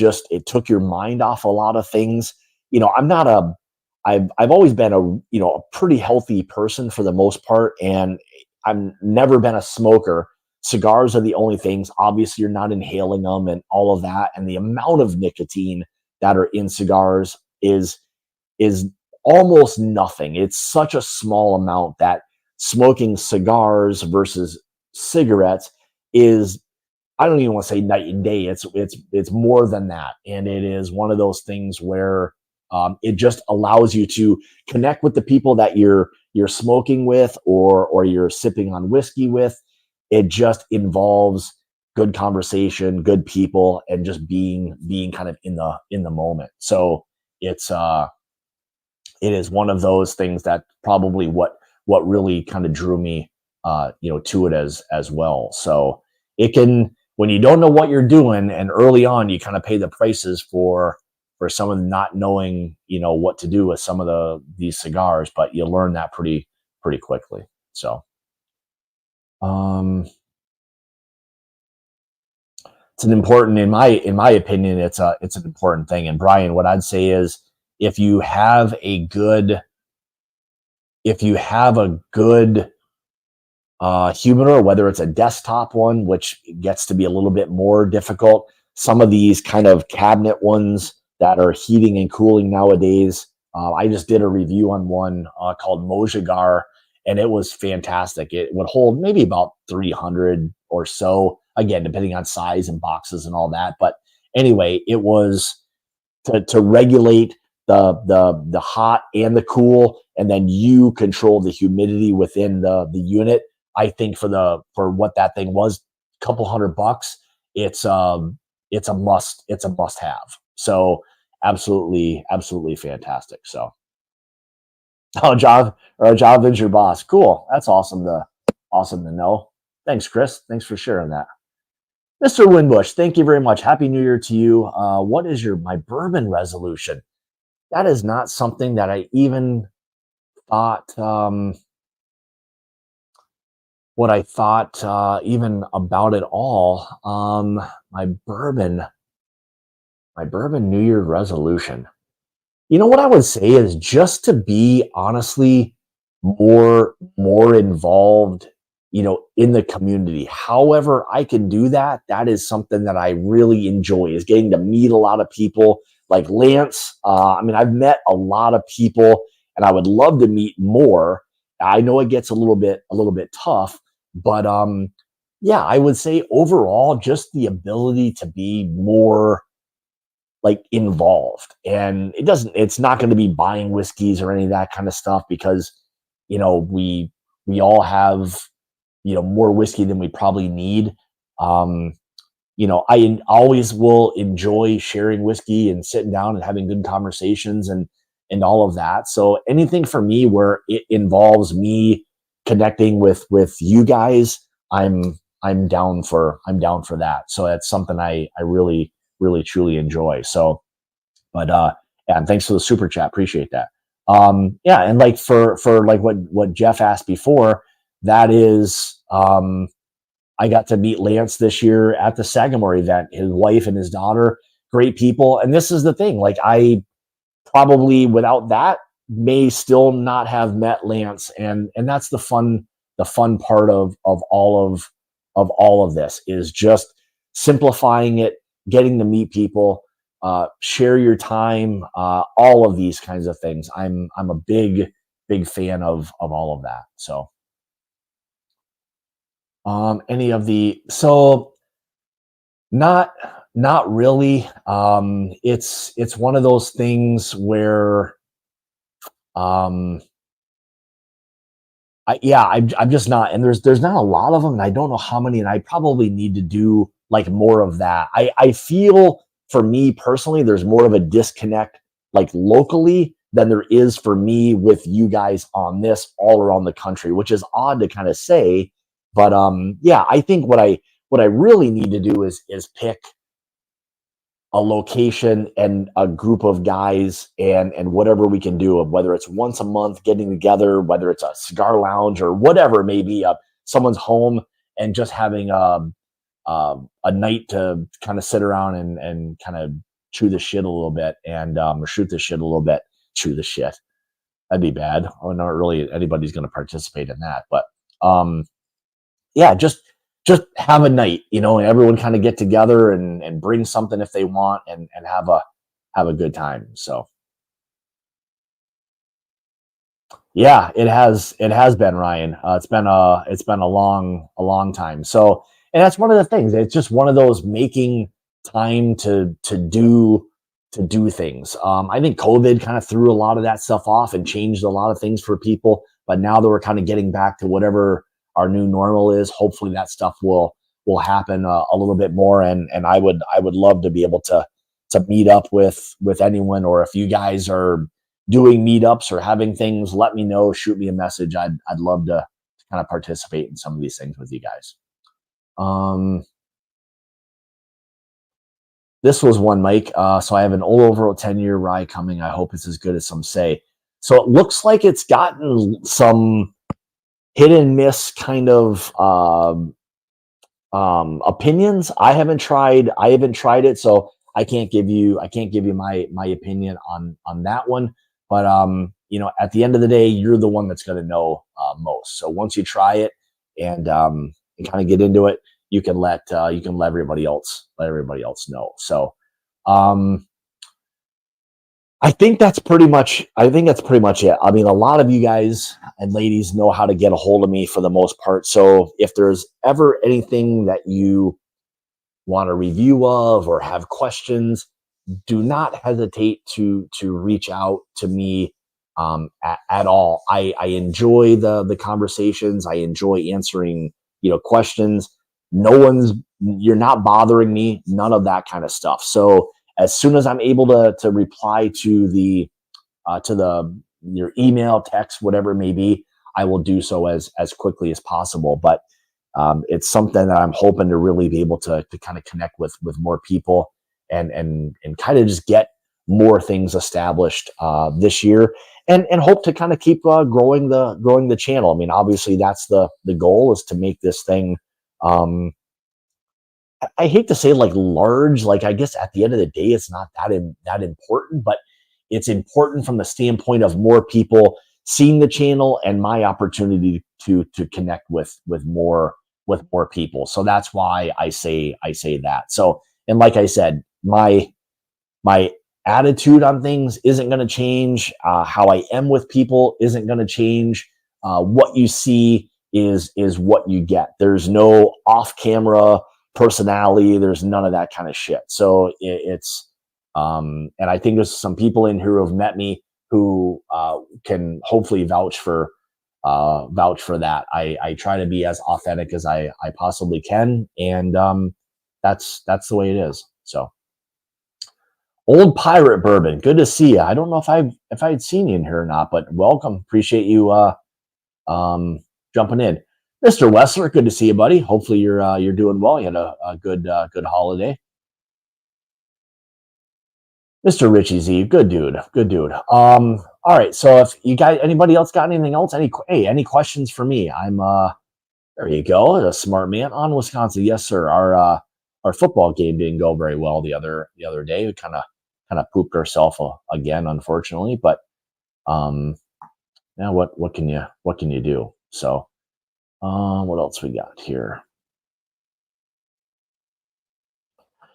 took your mind off a lot of things. I've always been a pretty healthy person for the most part, and I've never been a smoker. Cigars are the only things. Obviously, you're not inhaling them and all of that, and the amount of nicotine that are in cigars is almost nothing. It's such a small amount that smoking cigars versus cigarettes is I don't even want to say night and day. It's more than that, and it is one of those things where it just allows you to connect with the people that you're smoking with, or you're sipping on whiskey with. It just involves good conversation, good people, and just being kind of in the moment. So it's it is one of those things that probably what really kind of drew me to it as well. So it can, when you don't know what you're doing, and early on you kind of pay the prices for someone not knowing what to do with some of these cigars, but you learn that pretty quickly. So um it's an important, in my opinion, it's an important thing. And Brian, what I'd say is, if you have a good if you have a good humidor, whether it's a desktop one, which gets to be a little bit more difficult. Some of these kind of cabinet ones that are heating and cooling nowadays. I just did a review on one called Mojigar, and it was fantastic. It would hold maybe about 300 or so, again, depending on size and boxes and all that. But anyway, it was to regulate the hot and the cool, and then you control the humidity within the unit. I think for what that thing was, a couple $100, it's a must have. So absolutely fantastic. So oh, Jonathan's your boss. Cool. That's awesome to know. Thanks, Chris. Thanks for sharing that. Mr. Winbush, thank you very much. Happy New Year to you. What is my bourbon resolution? That is not something that I even thought what I thought even about it all. My bourbon New Year resolution. You know what I would say is just to be honestly more involved, in the community. However I can do that, that is something that I really enjoy, is getting to meet a lot of people like Lance. I mean, I've met a lot of people, and I would love to meet more. I know it gets a little bit tough, but yeah, I would say overall just the ability to be more like involved. And it's not going to be buying whiskeys or any of that kind of stuff, because we all have more whiskey than we probably need. um I always will enjoy sharing whiskey and sitting down and having good conversations, and all of that. So anything for me where it involves me connecting with you guys, I'm down for that. So that's something I really truly enjoy. So, but yeah, and thanks for the super chat. Appreciate that. Yeah, and like for like what Jeff asked before, that is I got to meet Lance this year at the Sagamore event. His wife and his daughter, great people. And this is the thing, like I probably without that may still not have met Lance, and that's the fun part of all of this, is just simplifying it, getting to meet people, share your time, all of these kinds of things. I'm a big fan of all of that. So any of the so not not really. It's one of those things where um I'm just not, and there's not a lot of them, and I don't know how many, and I probably need to do like more of that. I feel, for me personally, there's more of a disconnect like locally than there is for me with you guys on this all around the country, which is odd to kind of say. But yeah, I think what I really need to do is pick a location and a group of guys, and whatever we can do, of whether it's once a month getting together, whether it's a cigar lounge or whatever it may be, someone's home, and just having a night to kind of sit around and kind of chew the shit a little bit, and or shoot the shit a little bit. Chew the shit, that'd be bad. Oh, not really anybody's going to participate in that, but um yeah, just have a night, and everyone kind of get together and bring something if they want, and have a good time. So yeah, it has been, Ryan. It's been a long time. So and that's one of the things. It's just one of those making time to do things. I think COVID kind of threw a lot of that stuff off and changed a lot of things for people. But now that we're kind of getting back to whatever our new normal is, hopefully that stuff will happen a little bit more. And I would love to be able to meet up with anyone, or if you guys are doing meetups or having things, let me know. Shoot me a message. I'd love to kind of participate in some of these things with you guys. This was one, Mike. So I have an over 10-year rye coming. I hope it's as good as some say. So it looks like it's gotten some hit and miss kind of opinions. I haven't tried it, so I can't give you my opinion on that one. But at the end of the day, you're the one that's going to know most. So once you try it and kind of get into it, you can let everybody else know. So I think that's pretty much it. I mean, a lot of you guys and ladies know how to get a hold of me for the most part. So if there's ever anything that you want a review of or have questions, do not hesitate to reach out to me at all. I enjoy the conversations. I enjoy answering questions. You're not bothering me, none of that kind of stuff. So as soon as I'm able to reply to your email, text, whatever it may be, I will do so as quickly as possible. But it's something that I'm hoping to really be able to kind of connect with more people and kind of just get more things established this year, and hope to kind of keep growing the channel. I mean, obviously that's the goal, is to make this thing. I hate to say like large, like I guess at the end of the day, it's not that important, but it's important from the standpoint of more people seeing the channel and my opportunity to connect with more people. So that's why I say that. So, and like I said, my attitude on things isn't going to change. How I am with people isn't going to change. What you see is what you get. There's no off-camera personality. There's none of that kind of shit. So it's and I think there's some people in here who have met me who can hopefully vouch for that. I try to be as authentic as I possibly can, and that's the way it is. So, Old Pirate Bourbon, good to see you. I don't know if I had seen you in here or not, but welcome. Appreciate you jumping in. Mr. Wessler, good to see you, buddy. Hopefully you're doing well. You had a good holiday. Mr. Richie Z, good dude. All right, so if you got anybody else got anything else, any questions for me? I'm there you go, a smart man on Wisconsin. Yes, sir. Our football game didn't go very well the other day. We kind of pooped ourselves again, unfortunately. But now what can you do? So what else we got here?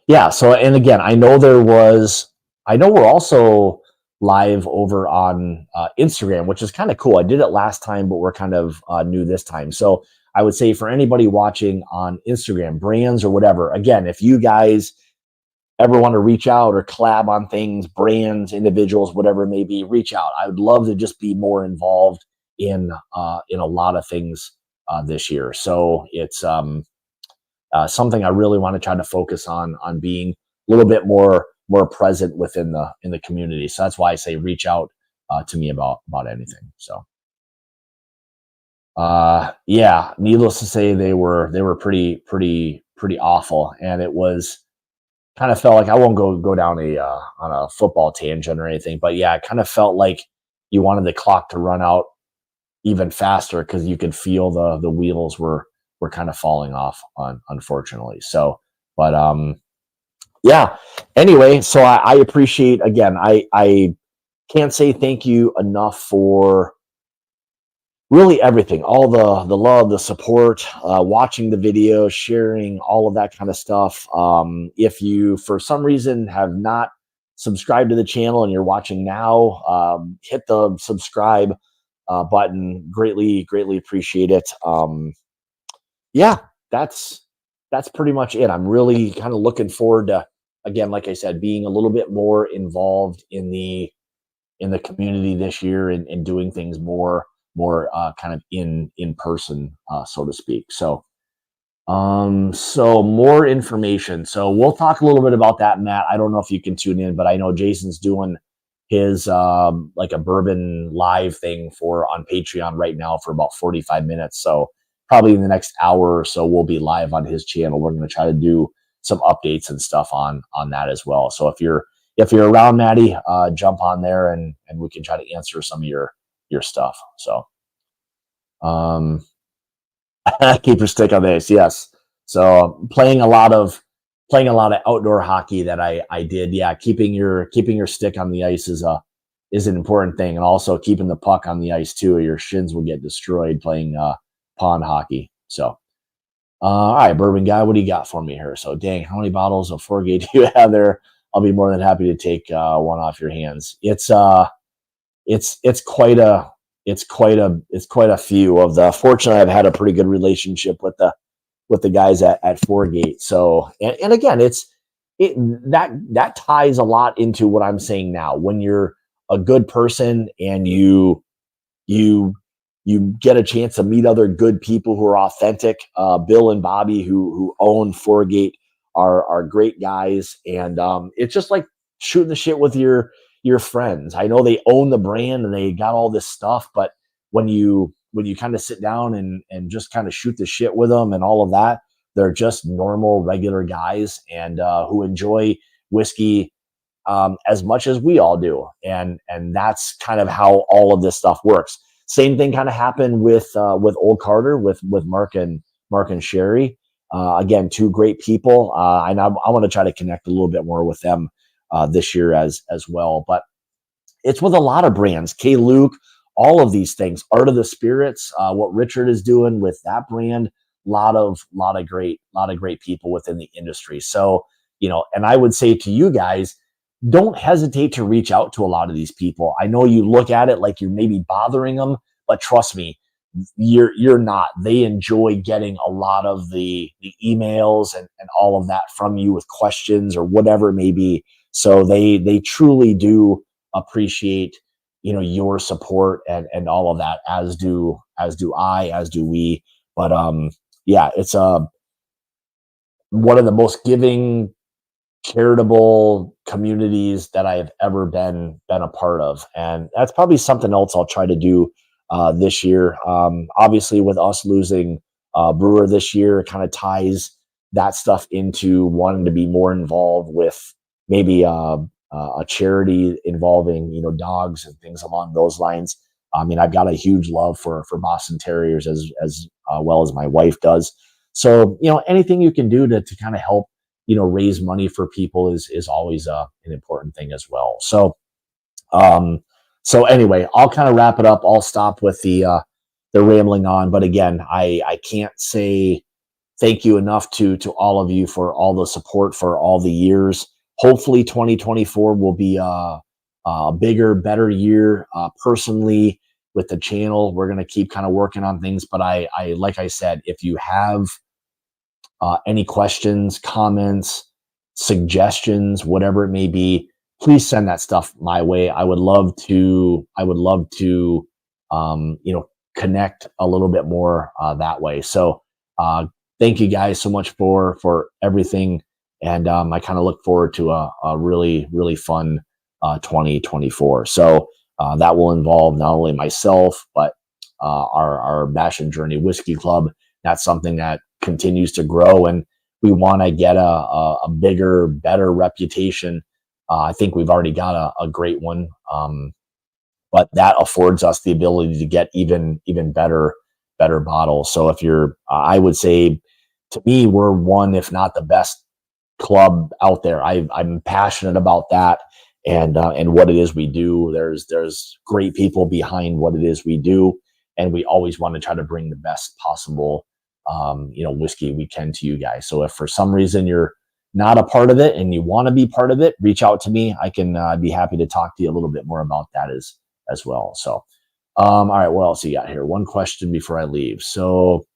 Yeah. So, and again, I know we're also live over on Instagram, which is kind of cool. I did it last time, but we're kind of new this time. So I would say for anybody watching on Instagram, brands or whatever, again, if you guys ever want to reach out or collab on things, brands, individuals, whatever it may be, reach out. I would love to just be more involved in a lot of things this year. So it's something I really want to try to focus on being a little bit more present within the community. So that's why I say reach out to me about anything. So yeah, needless to say, they were pretty awful, and it was kind of felt like, I won't go down on a football tangent or anything, but yeah, it kind of felt like you wanted the clock to run out even faster because you could feel the wheels were kind of falling off unfortunately. So, but yeah, anyway, so I appreciate, again, I can't say thank you enough for really everything, all the love, the support, watching the video, sharing, all of that kind of stuff. If you for some reason have not subscribed to the channel and you're watching now, hit the subscribe button. Greatly appreciate it. Yeah, that's that's pretty much it. I'm really kind of looking forward to, again, like I said, being a little bit more involved in the community this year, and doing things more kind of in person, so to speak. So more information. So we'll talk a little bit about that, Matt. I don't know if you can tune in, but I know Jason's doing his like a bourbon live thing for on Patreon right now for about 45 minutes. So probably in the next hour or so we'll be live on his channel. We're going to try to do some updates and stuff on that as well. So if you're around, Maddie, jump on there, and we can try to answer some of your stuff. So keep your stick on the ice. Yes. So playing a lot of outdoor hockey that I did. Yeah. Keeping your stick on the ice is an important thing. And also keeping the puck on the ice too, or your shins will get destroyed playing, pond hockey. So, all right, bourbon guy, what do you got for me here? So dang, how many bottles of Forgate do you have there? I'll be more than happy to take, one off your hands. It's quite a it's quite a few of the. Fortunately, I've had a pretty good relationship with the guys at Forgate. So and again, it that ties a lot into what I'm saying now. When you're a good person and you you get a chance to meet other good people who are authentic. Bill and Bobby, who own Forgate, are great guys, and it's just like shooting the shit with your friends. I know they own the brand and they got all this stuff, but when you kind of sit down and just kind of shoot the shit with them and all of that, they're just normal, regular guys, and who enjoy whiskey as much as we all do, and that's kind of how all of this stuff works. Same thing kind of happened with Old Carter, with Mark and Sherry. Again, two great people, and I want to try to connect a little bit more with them this year as well. But it's with a lot of brands, K. Luke, all of these things, Art of the Spirits, what Richard is doing with that brand. Lot of great people within the industry. So, and I would say to you guys, don't hesitate to reach out to a lot of these people. I know you look at it like you're maybe bothering them, but trust me, you're not. They enjoy getting a lot of the emails and all of that from you with questions or whatever it may be. So they truly do appreciate your support and all of that, as do I, as do we. But yeah, it's one of the most giving, charitable communities that I have ever been a part of, and that's probably something else I'll try to do this year. Obviously, with us losing Brewer this year, it kind of ties that stuff into wanting to be more involved with maybe a charity involving dogs and things along those lines. I mean, I've got a huge love for Boston Terriers as well as my wife does. So anything you can do to kind of help raise money for people is always an important thing as well. So anyway, I'll kind of wrap it up. I'll stop with the rambling on, but again, I can't say thank you enough to all of you for all the support for all the years. Hopefully 2024 will be a bigger, better year. Personally, with the channel, we're going to keep kind of working on things, but I like I said, if you have any questions, comments, suggestions, whatever it may be, please send that stuff my way. I would love to connect a little bit more that way. So thank you guys so much for everything. And I kind of look forward to a really, really fun 2024. So that will involve not only myself, but our Bash and Journey Whiskey Club. That's something that continues to grow, and we want to get a bigger, better reputation. I think we've already got a great one, but that affords us the ability to get even better bottles. So if you're, I would say, to me, we're one, if not the best club out there. I'm passionate about that and what it is we do. There's great people behind what it is we do, and we always want to try to bring the best possible whiskey we can to you guys. So if for some reason you're not a part of it and you want to be part of it, reach out to me. I can be happy to talk to you a little bit more about that as well. So all right, what else you got here? One question before I leave. So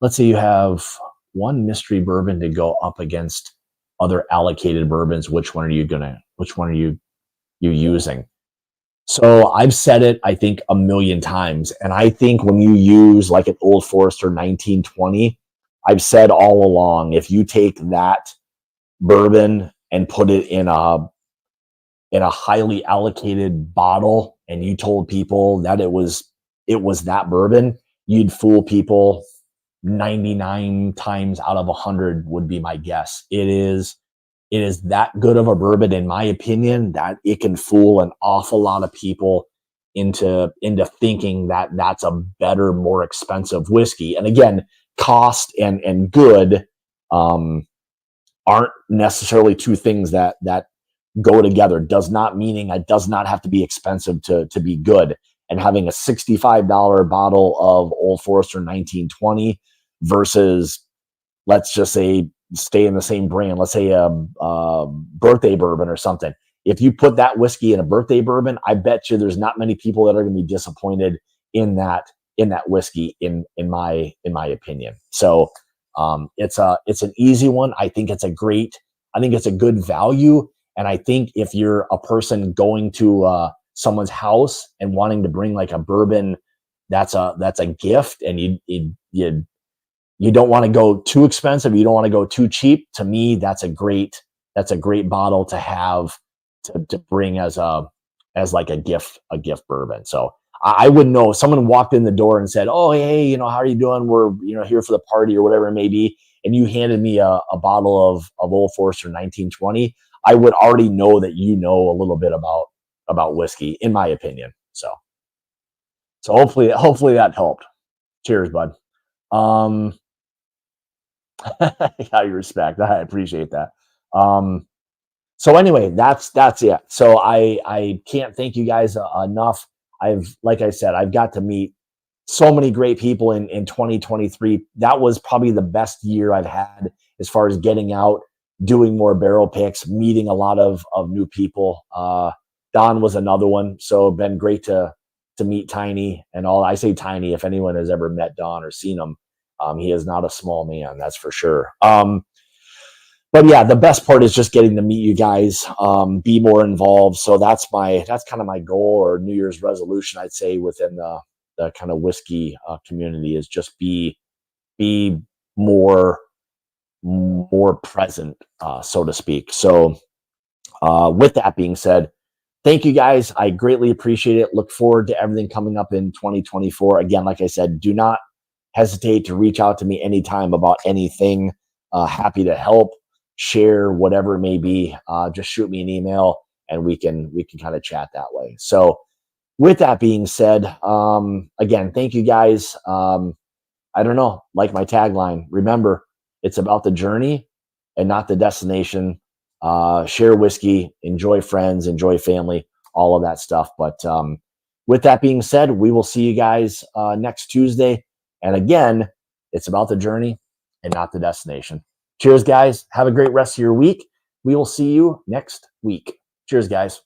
let's say you have one mystery bourbon to go up against other allocated bourbons. Which one are you using? So I've said it, I think, a million times. And I think when you use like an Old Forester 1920, I've said all along, if you take that bourbon and put it in a highly allocated bottle and you told people that it was that bourbon, you'd fool people 99 times out of 100 would be my guess. It is that good of a bourbon, in my opinion, that it can fool an awful lot of people into thinking that that's a better, more expensive whiskey. And again, cost and good aren't necessarily two things that go together. Does not meaning it does not have to be expensive to be good. And having a $65 bottle of Old Forester 1920 versus, let's just say, stay in the same brand, let's say a birthday bourbon or something. If you put that whiskey in a birthday bourbon, I bet you there's not many people that are going to be disappointed in that whiskey, in my opinion. So it's an easy one. I think it's a good value. And I think if you're a person going to someone's house and wanting to bring like a bourbon, that's a gift, and you don't want to go too expensive, you don't want to go too cheap. To me, that's a great bottle to have to bring as like a gift bourbon. So I wouldn't know if someone walked in the door and said, "Oh, hey, how are you doing? We're here for the party," or whatever it may be, and you handed me a bottle of Old Forester 1920. I would already know that you know a little bit about whiskey, in my opinion. So hopefully that helped. Cheers, bud. Yeah, your respect. I appreciate that. So anyway, that's it. So I can't thank you guys enough. Like I said, I've got to meet so many great people in 2023. That was probably the best year I've had as far as getting out, doing more barrel picks, meeting a lot of new people. Don was another one. So been great to meet Tiny and all. I say Tiny, if anyone has ever met Don or seen him, he is not a small man, that's for sure. But yeah, the best part is just getting to meet you guys, be more involved. So that's kind of my goal or New Year's resolution, I'd say, within the kind of whiskey community, is just be more present, so to speak. So with that being said, thank you guys. I greatly appreciate it. Look forward to everything coming up in 2024. Again, like I said, do not hesitate to reach out to me anytime about anything. Happy to help, share, whatever it may be. Just shoot me an email and we can kind of chat that way. So with that being said, again, thank you guys. I don't know, like my tagline, remember, it's about the journey and not the destination. Share whiskey, enjoy friends, enjoy family, all of that stuff. But with that being said, we will see you guys next Tuesday. And again, it's about the journey and not the destination. Cheers, guys. Have a great rest of your week. We will see you next week. Cheers, guys.